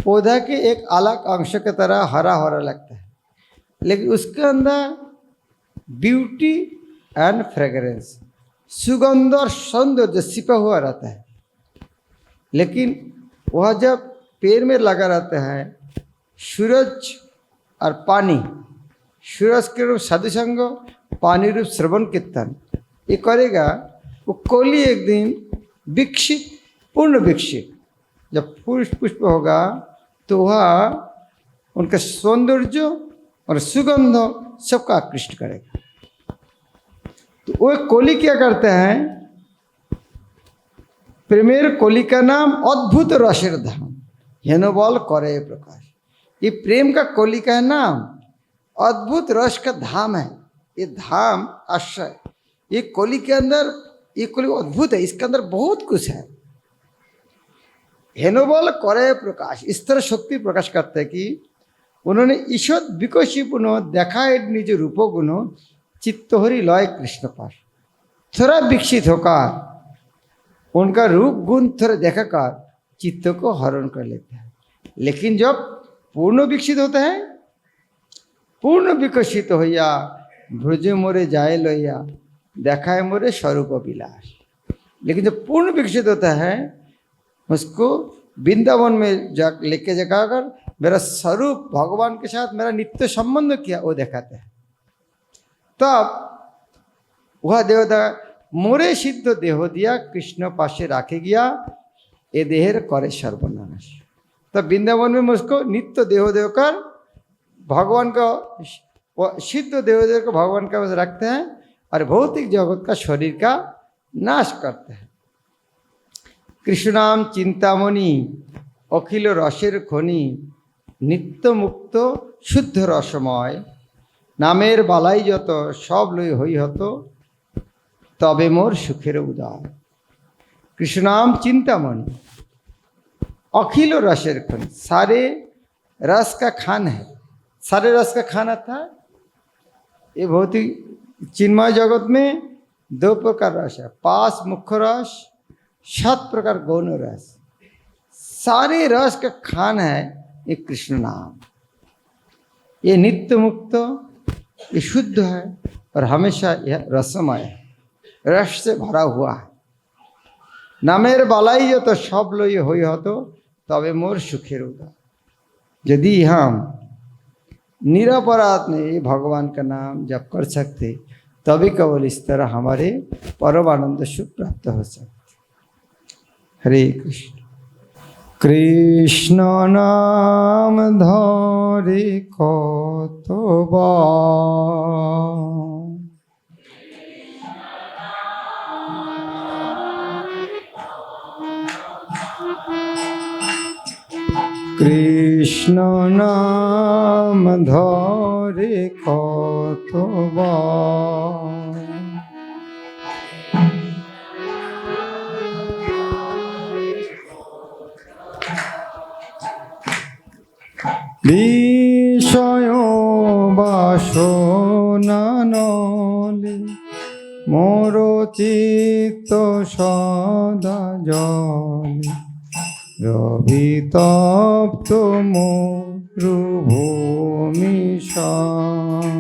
पौधा के एक अलग अंश की तरह हरा हरा लगता है, लेकिन उसके अंदर ब्यूटी एंड फ्रेग्रेंस, सुगंध और सौंदर्य छिपा हुआ रहता है। लेकिन वह जब पेड़ में लगा रहता है, सूरज और पानी, सूरज के रूप साधु संग, पानी रूप श्रवण कीर्तन, ये करेगा, वो कली एक दिन विकसित, पूर्ण विकसित, जब फूल पुष्प होगा तो वह उनका सौंदर्य और सुगंध सबको आकृष्ट करेगा। तो वो कली क्या करते हैं, प्रेमेर कली का नाम अद्भुत रसेर धाम, हेनोबल करे प्रकाश। ये प्रेम का कली का नाम अद्भुत रस का धाम है। ये धाम आश्रय, ये कली के अंदर, ये कली अद्भुत है, इसके अंदर बहुत कुछ है। हेनोबल करे प्रकाश, इस तरह शक्ति प्रकाश करते हैं कि उन्होंने ईश्वर विकसित गुण देखा है, निज रूप गुण चित्तहरि लय कृष्ण पास। थोड़ा विकसित होकर उनका रूप गुण थोड़ा देखा कर चित्त को हरण कर लेते हैं। लेकिन जब पूर्ण विकसित होता है, पूर्ण विकसित होया भ्रजे मोरे जाए लोया, देखा है मोरे स्वरूप विलास। लेकिन जब पूर्ण विकसित होता है, उसको वृंदावन में लेके जाकर मेरा स्वरूप भगवान के साथ मेरा नित्य संबंध किया, वो दिखाते हैं। तब वह देवता मोरे सिद्ध देह दिया, कृष्ण पासे राखे गया, ये देहर करे सर्वनाश। तब वृंदावन में मुझको नित्य देह देकर भगवान का सिद्ध देह देकर भगवान का रखते हैं और भौतिक जगत का शरीर का नाश करते हैं। कृष्ण नाम चिंतामणि, अखिल रसेर खनि, नित्य मुक्त शुद्ध रसमय, नामेर बालाई जत सब लई हई हतो, तबे मोर सुखेर उदार। कृष्ण नाम चिंतामणि, अखिल रसेर खनि, सारे रस का खान है। सारे रस का खाना था। ये भौतिक चिन्मय जगत में दो प्रकार रस है, पास मुख्य रस, 7 प्रकार गौण रस। सारे रस का खान है ये कृष्ण नाम। ये नित्य मुक्त, ये शुद्ध है और हमेशा यह रसमय है, रस से भरा हुआ है। नामेर बालाई जो तो सब लई हई हतो तबे मोर सुखेर उदय। यदि हम निरपराध नहीं भगवान का नाम जप कर सकते तभी केवल इस तरह हमारे परमानंद सुख प्राप्त हो सकते। हरे कृष्ण। कृष्ण नाम धरे कतबा, कृष्ण नाम धरे कतबा, বিষয় বাসনা নলে মোর চিত্ত সদা জলে, রবি তপ্ত মরুভূমি সম।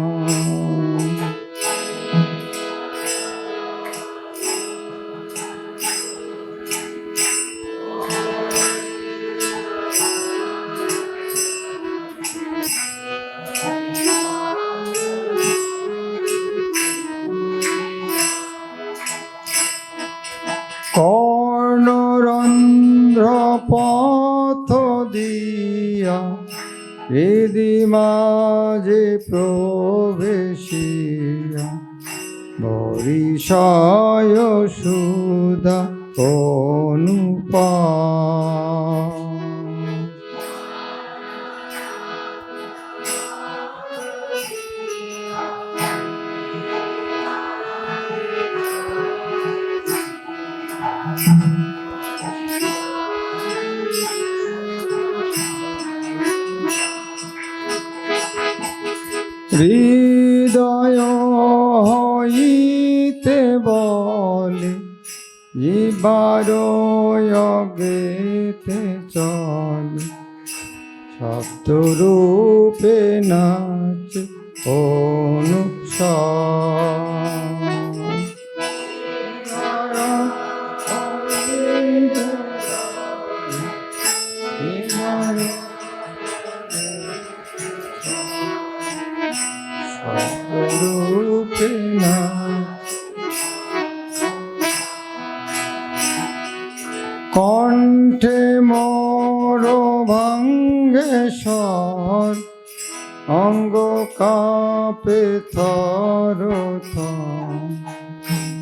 কর্ণরন্ধ্র পথ দিয়া হৃদি মাঝে প্রবেশিয়া, বরিষয় সুধা অনুপা। হৃদয় হইতে বলে জীবার অগেতে চলে, শব্দরূপে নাচ অনুসর। রূপে না কণ্ঠে মোর ভাঙ্গে স্বর, অঙ্গ কাঁপে থর থর,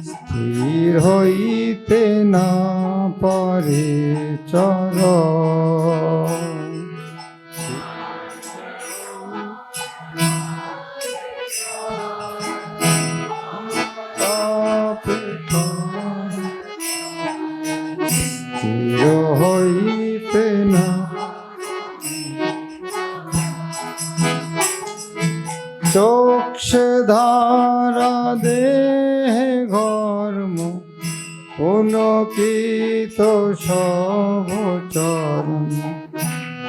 স্থির হইতে না পারে চরণ। হইতে না চোখে ধারা দেহে ঘর্ম, পুলকিত সব চরণ,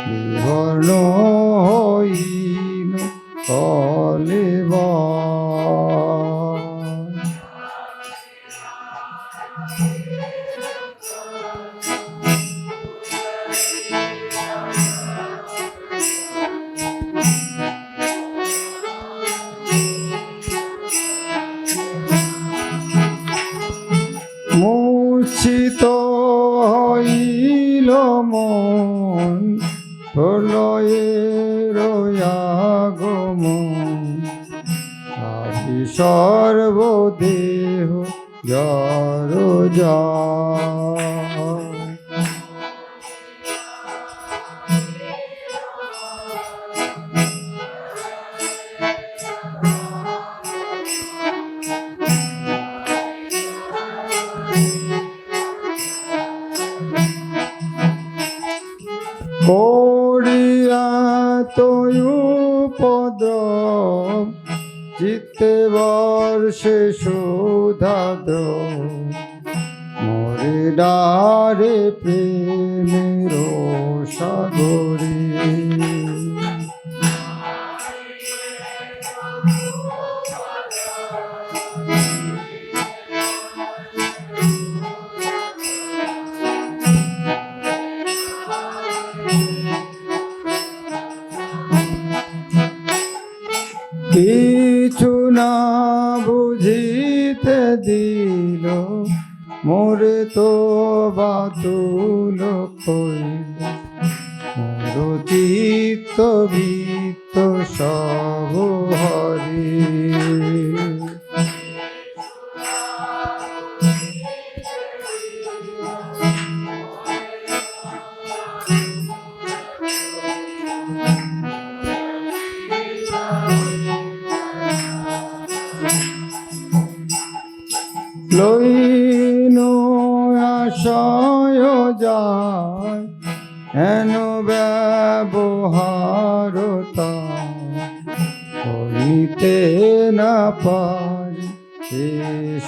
বিবর্ণ হইল কলেবা। মূর্ছিত হইল মন, প্রলয়ের আগমন, আদি সর্বদেহ জড় জড়। করিয়া তয় উপদ্রব, চিত্তে বর্ষে সুধাদ্রব, মোরে ডারে প্রেমের সাগরে। কিছু না বুঝিতে দিল মোরে তো বাতুল কইল মোর চিত্ত বৃত্ত সব হরি লইন আশয় যায় হেন ব্যবহারতা হইতে না পারি এ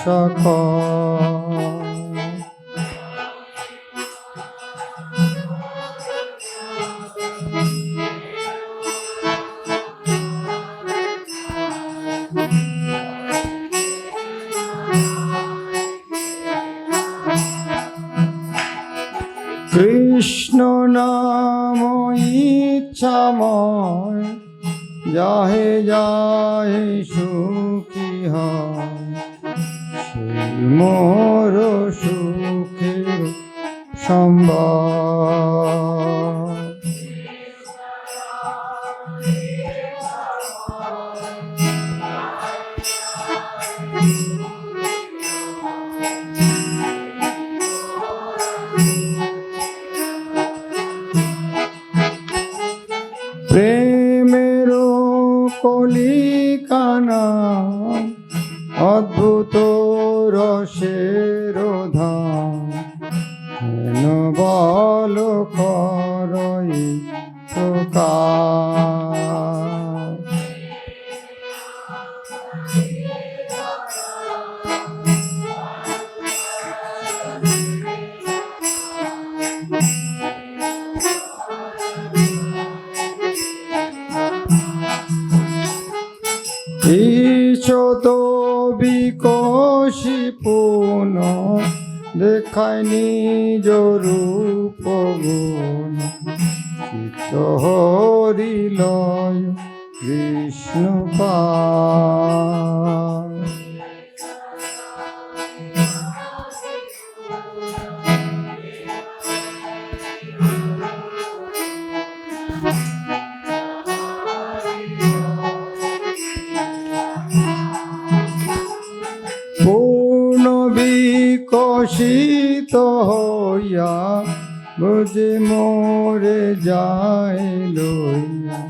সকল কৃষ্ণ নাম ইচ্ছাময় যাহে যাহে সুখী হয় সেই মোর সুখের সম্ভব প্রেমের কলিকানা অদ্ভুত রসের ধাম হেন বল করই প্রকাশ ঈশত বিকশি পুন দেখায় নিজ রূপ গুণ চিত্ত হরিলয় কৃষ্ণ পায় পূর্ণ বিকশিত হইয়া বুঝে মোরে যায় লইয়া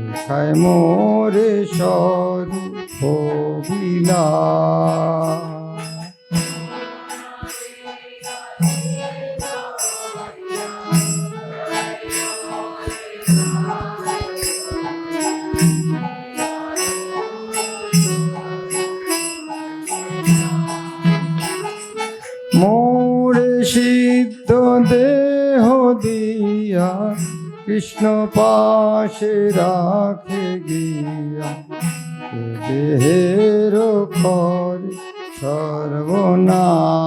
দেখায় মোরে স্বরূপ বিলাস মোরে সিদ্ধ দেহ দিয়া কৃষ্ণ পাশে রাখে গিয়া এ দেহের করে সর্বনাশ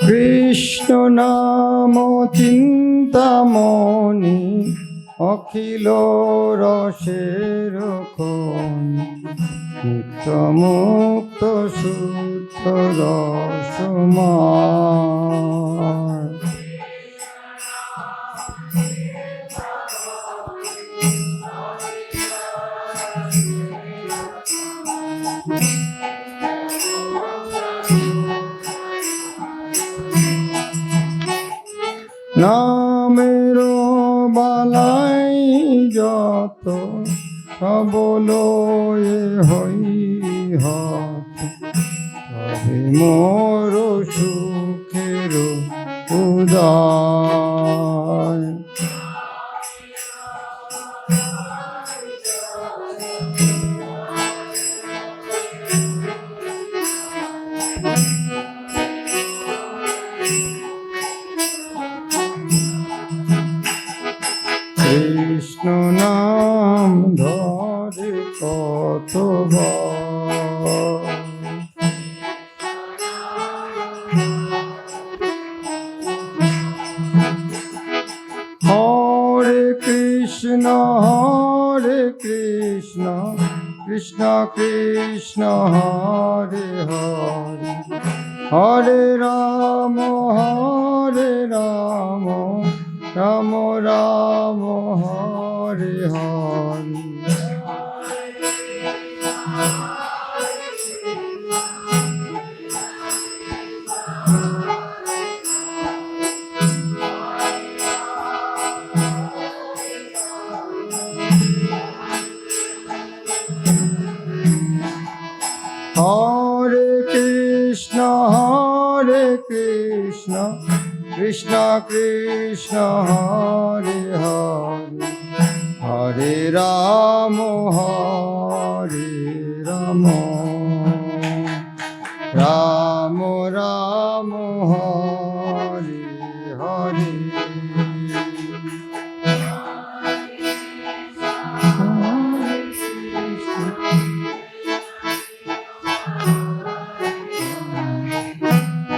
কৃষ্ণ নাম চিন্তামণি অখিল রসের খনি নিত্য মুক্ত শুদ্ধ রসময় নামের বালাই যত সবল হই হত তবে মোর সুখের উদয় কৃষ্ণ নাম Hare Krishna Krishna Krishna Hare Hare Hare Rama Rama Rama Hare Hare Hare Krishna Krishna Krishna Hare Hare Hare Rama Rama Rama Hare Hare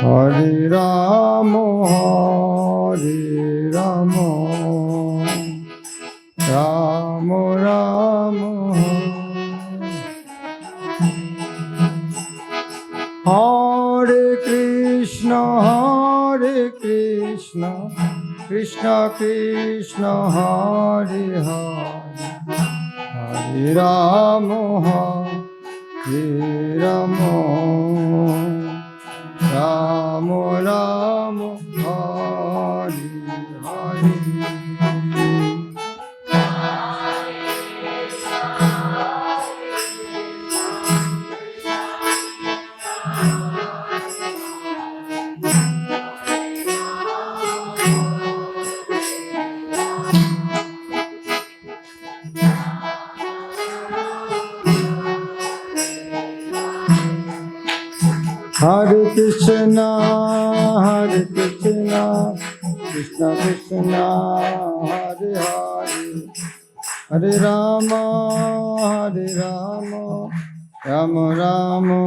Hare Rama Rama Rama Hare Krishna Krishna Krishna Hare Hare Hare Rama Rama Rama Hare Hare Hare Krishna Krishna Krishna Hare Hare Hare Rama Rama Rama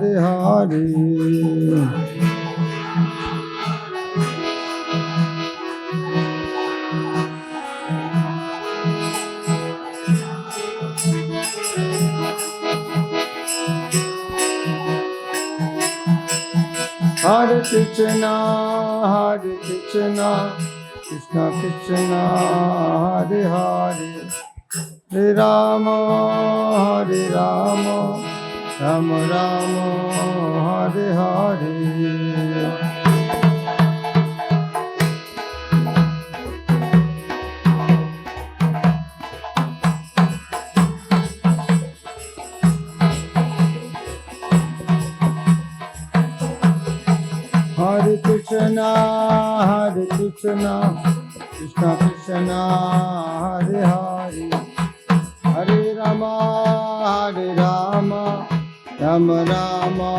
Hare Hare Hare Krishna Krishna Krishna Hare Hare Hare Rama Rama Rama Hare Hare Hare Krishna Krishna Krishna Hare Hare Hare Rama Rama Rama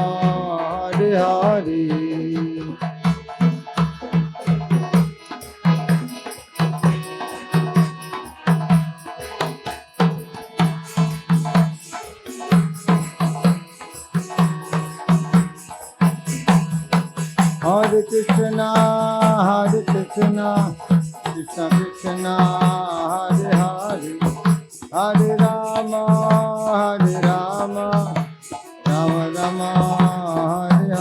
Hare Hare Hare Krishna Krishna Krishna Hare Hare Hare Rama Rama Rama Hare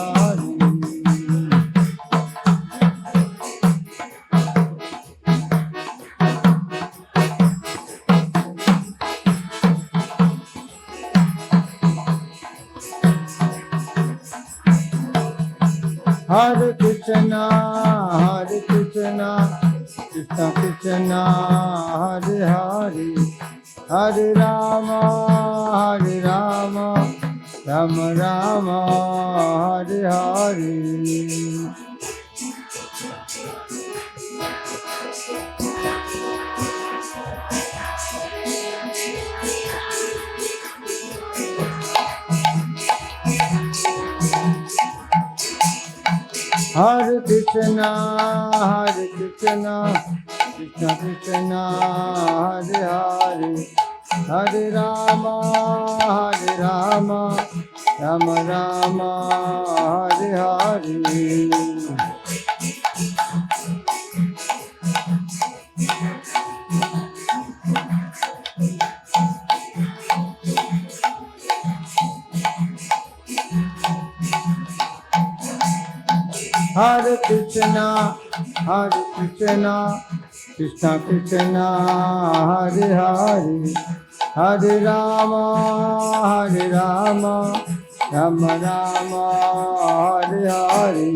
Hare Hare Krishna Krishna Krishna Hare Hare Hare Rama Rama Rama Hare Hare Hare Krishna Krishna Krishna Hare Hare Hare Rama, Hare Rama, Rama Rama, Hare Hare. Hare Krishna, Krishna Krishna, Hare Hare, Hare Rama, Rama Rama, Hare Hare.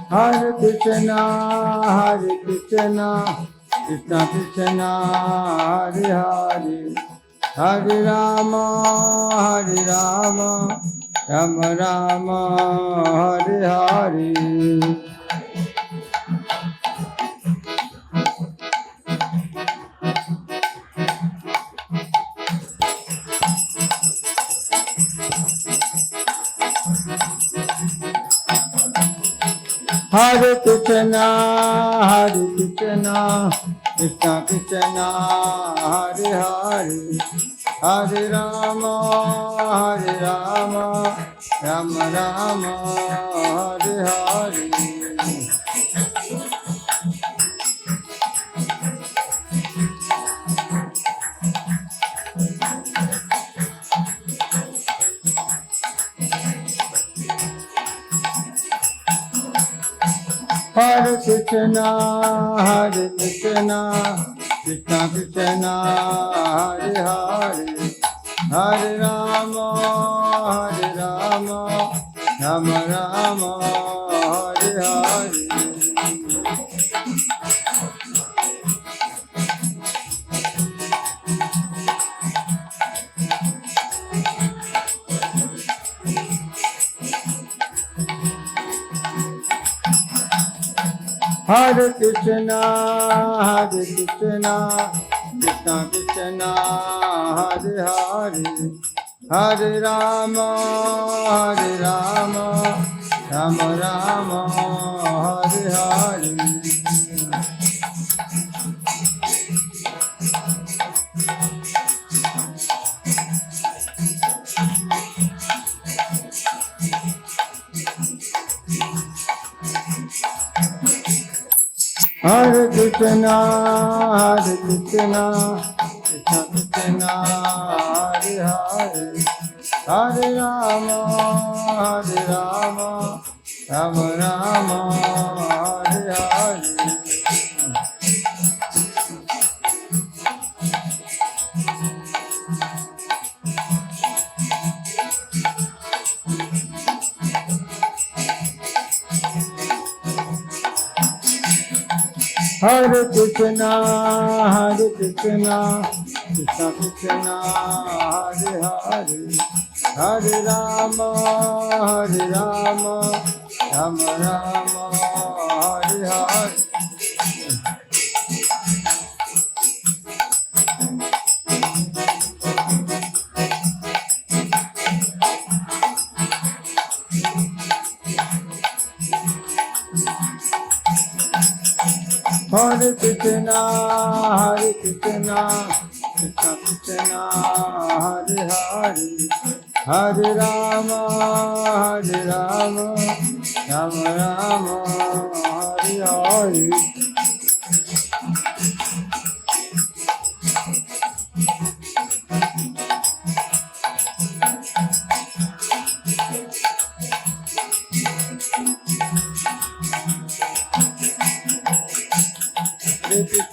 Hare Krishna, Krishna Krishna, Hare Hare, Hare Rama, Rama Rama, Hare Hare. Hare Krishna, Krishna Krishna, Hare Hare, Hare Rama, Rama Rama, Hare Hare. Hare Krishna, Krishna Krishna, Hare Hare, Hare Rama, Rama Rama, Hare Hare. Hare Krishna, Krishna Krishna, Hare Hare, Hare Rama, Rama Rama, Hare Hare. Hare Krishna, Krishna Krishna, Hare Hare, Hare Rama, Rama Rama, Hare Hare. Hare Krishna, Krishna Krishna, Hare Hare, Hare Rama, Rama Rama, Hare Hare. Hare Krishna, Krishna Krishna, Hare Hare, Hare Rama, Rama Rama, Hare Hare.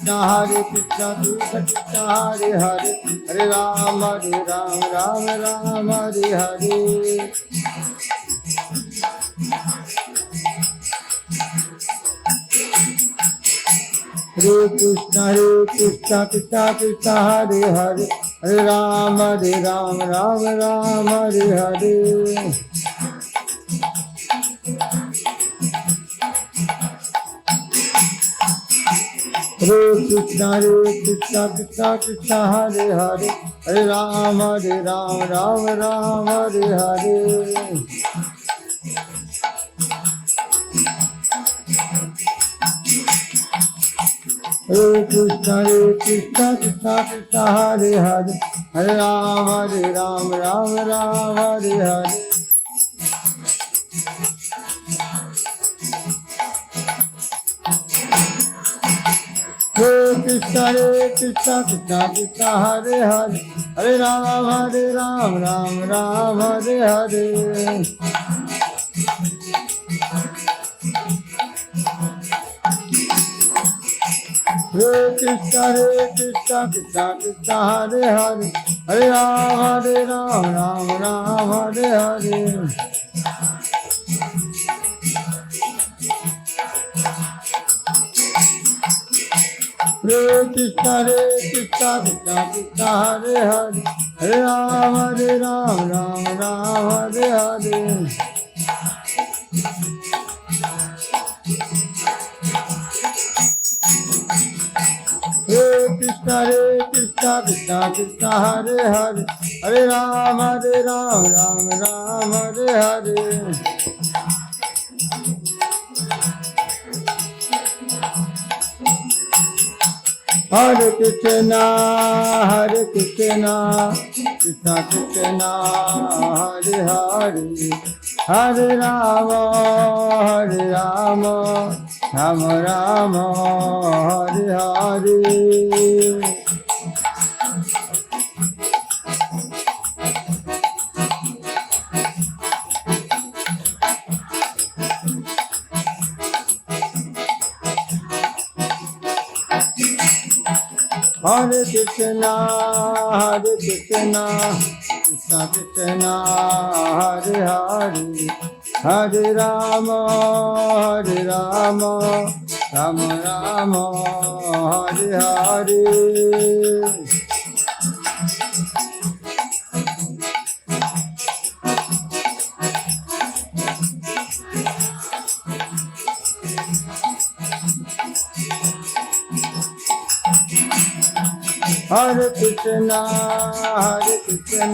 Hare Krishna, Krishna Krishna, Hare Hare, Hare Rama, Rama Rama, Hare Hare. Hare Krishna, Krishna Krishna, Hare Hare, Hare Rama, Rama Rama, Hare Hare. Krishna Krishna Krishna Hare Hare Hare Ram Ram Ram Hare Hare Hare Krishna Krishna Krishna Hare Hare Hare Ram Ram Ram Hare Hare Hare Krishna Krishna Krishna Hare Hare Hare Ram Ram Hare Hare Hare Krishna Krishna Krishna Hare Hare Hare Ram Ram Hare Hare Hare Krishna Krishna Krishna Hare Hare Hare Ram Ram Hare Hare Hare Krishna Krishna Krishna Hare Hare Hare Ram Ram Hare Hare Hare Krishna Krishna Krishna Hare Hare Hare Ram Ram Ram Hare Hare Hare Krishna Krishna Krishna Hare Hare Hare Ram Ram Ram Hare Hare Hare Krishna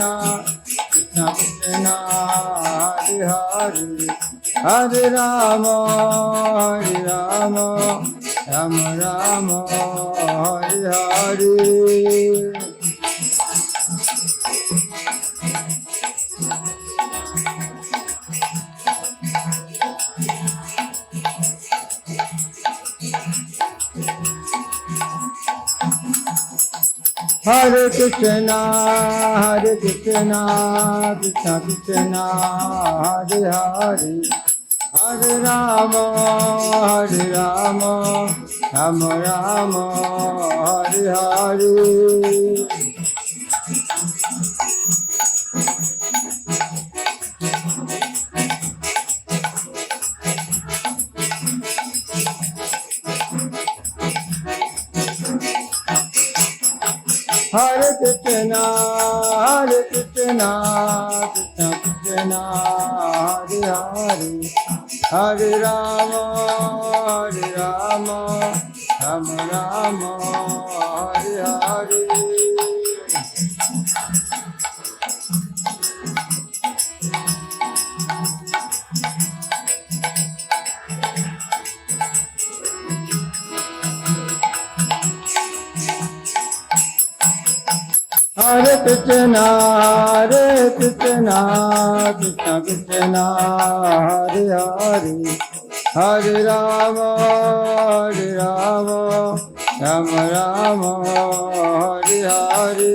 Krishna Krishna Hare Hare Hare Ram Ram Ram Hare Hare Hare Krishna Krishna Krishna Hare Hare Hare Ram Ram Ram Hare Hare Hare Krishna Krishna Krishna Hare Hare Hare Ram Ram Ram Hare Hare Hare Krishna Krishna Krishna Hare Hare Hare Ram Ram Ram Hare Hare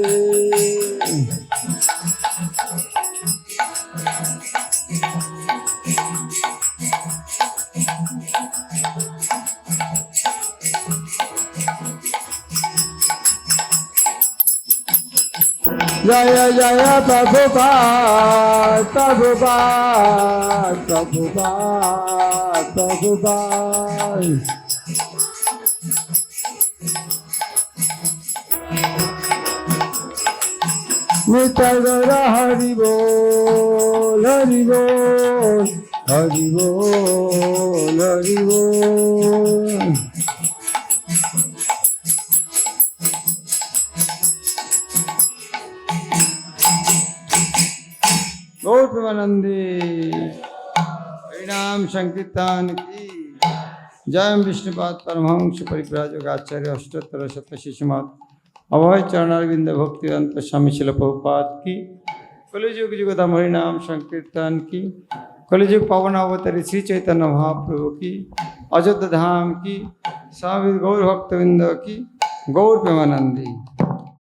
जय जय प्रभुपाद प्रभुपाद प्रभुपाद प्रभुपाद नित्य गौर हरि बोल हरि बोल हरि बोल हरि बोल गौर प्रेमानंदी हरिनाम संकीर्तन की जय विष्णुपाद परमहंस परिव्राजक आचार्य अष्टोत्तर शतशिष्यमात अभय चरणारविंद भक्तिवेदांत स्वामी शिल प्रभुपाद की कलिजुग जुगदाम हरिनाम संकीर्तन की कलिजुग पावन अवतारी श्री चैतन्य महाप्रभु की अयोध्या धाम की स्वामी गौर भक्तविंद की गौर प्रेमानंदी।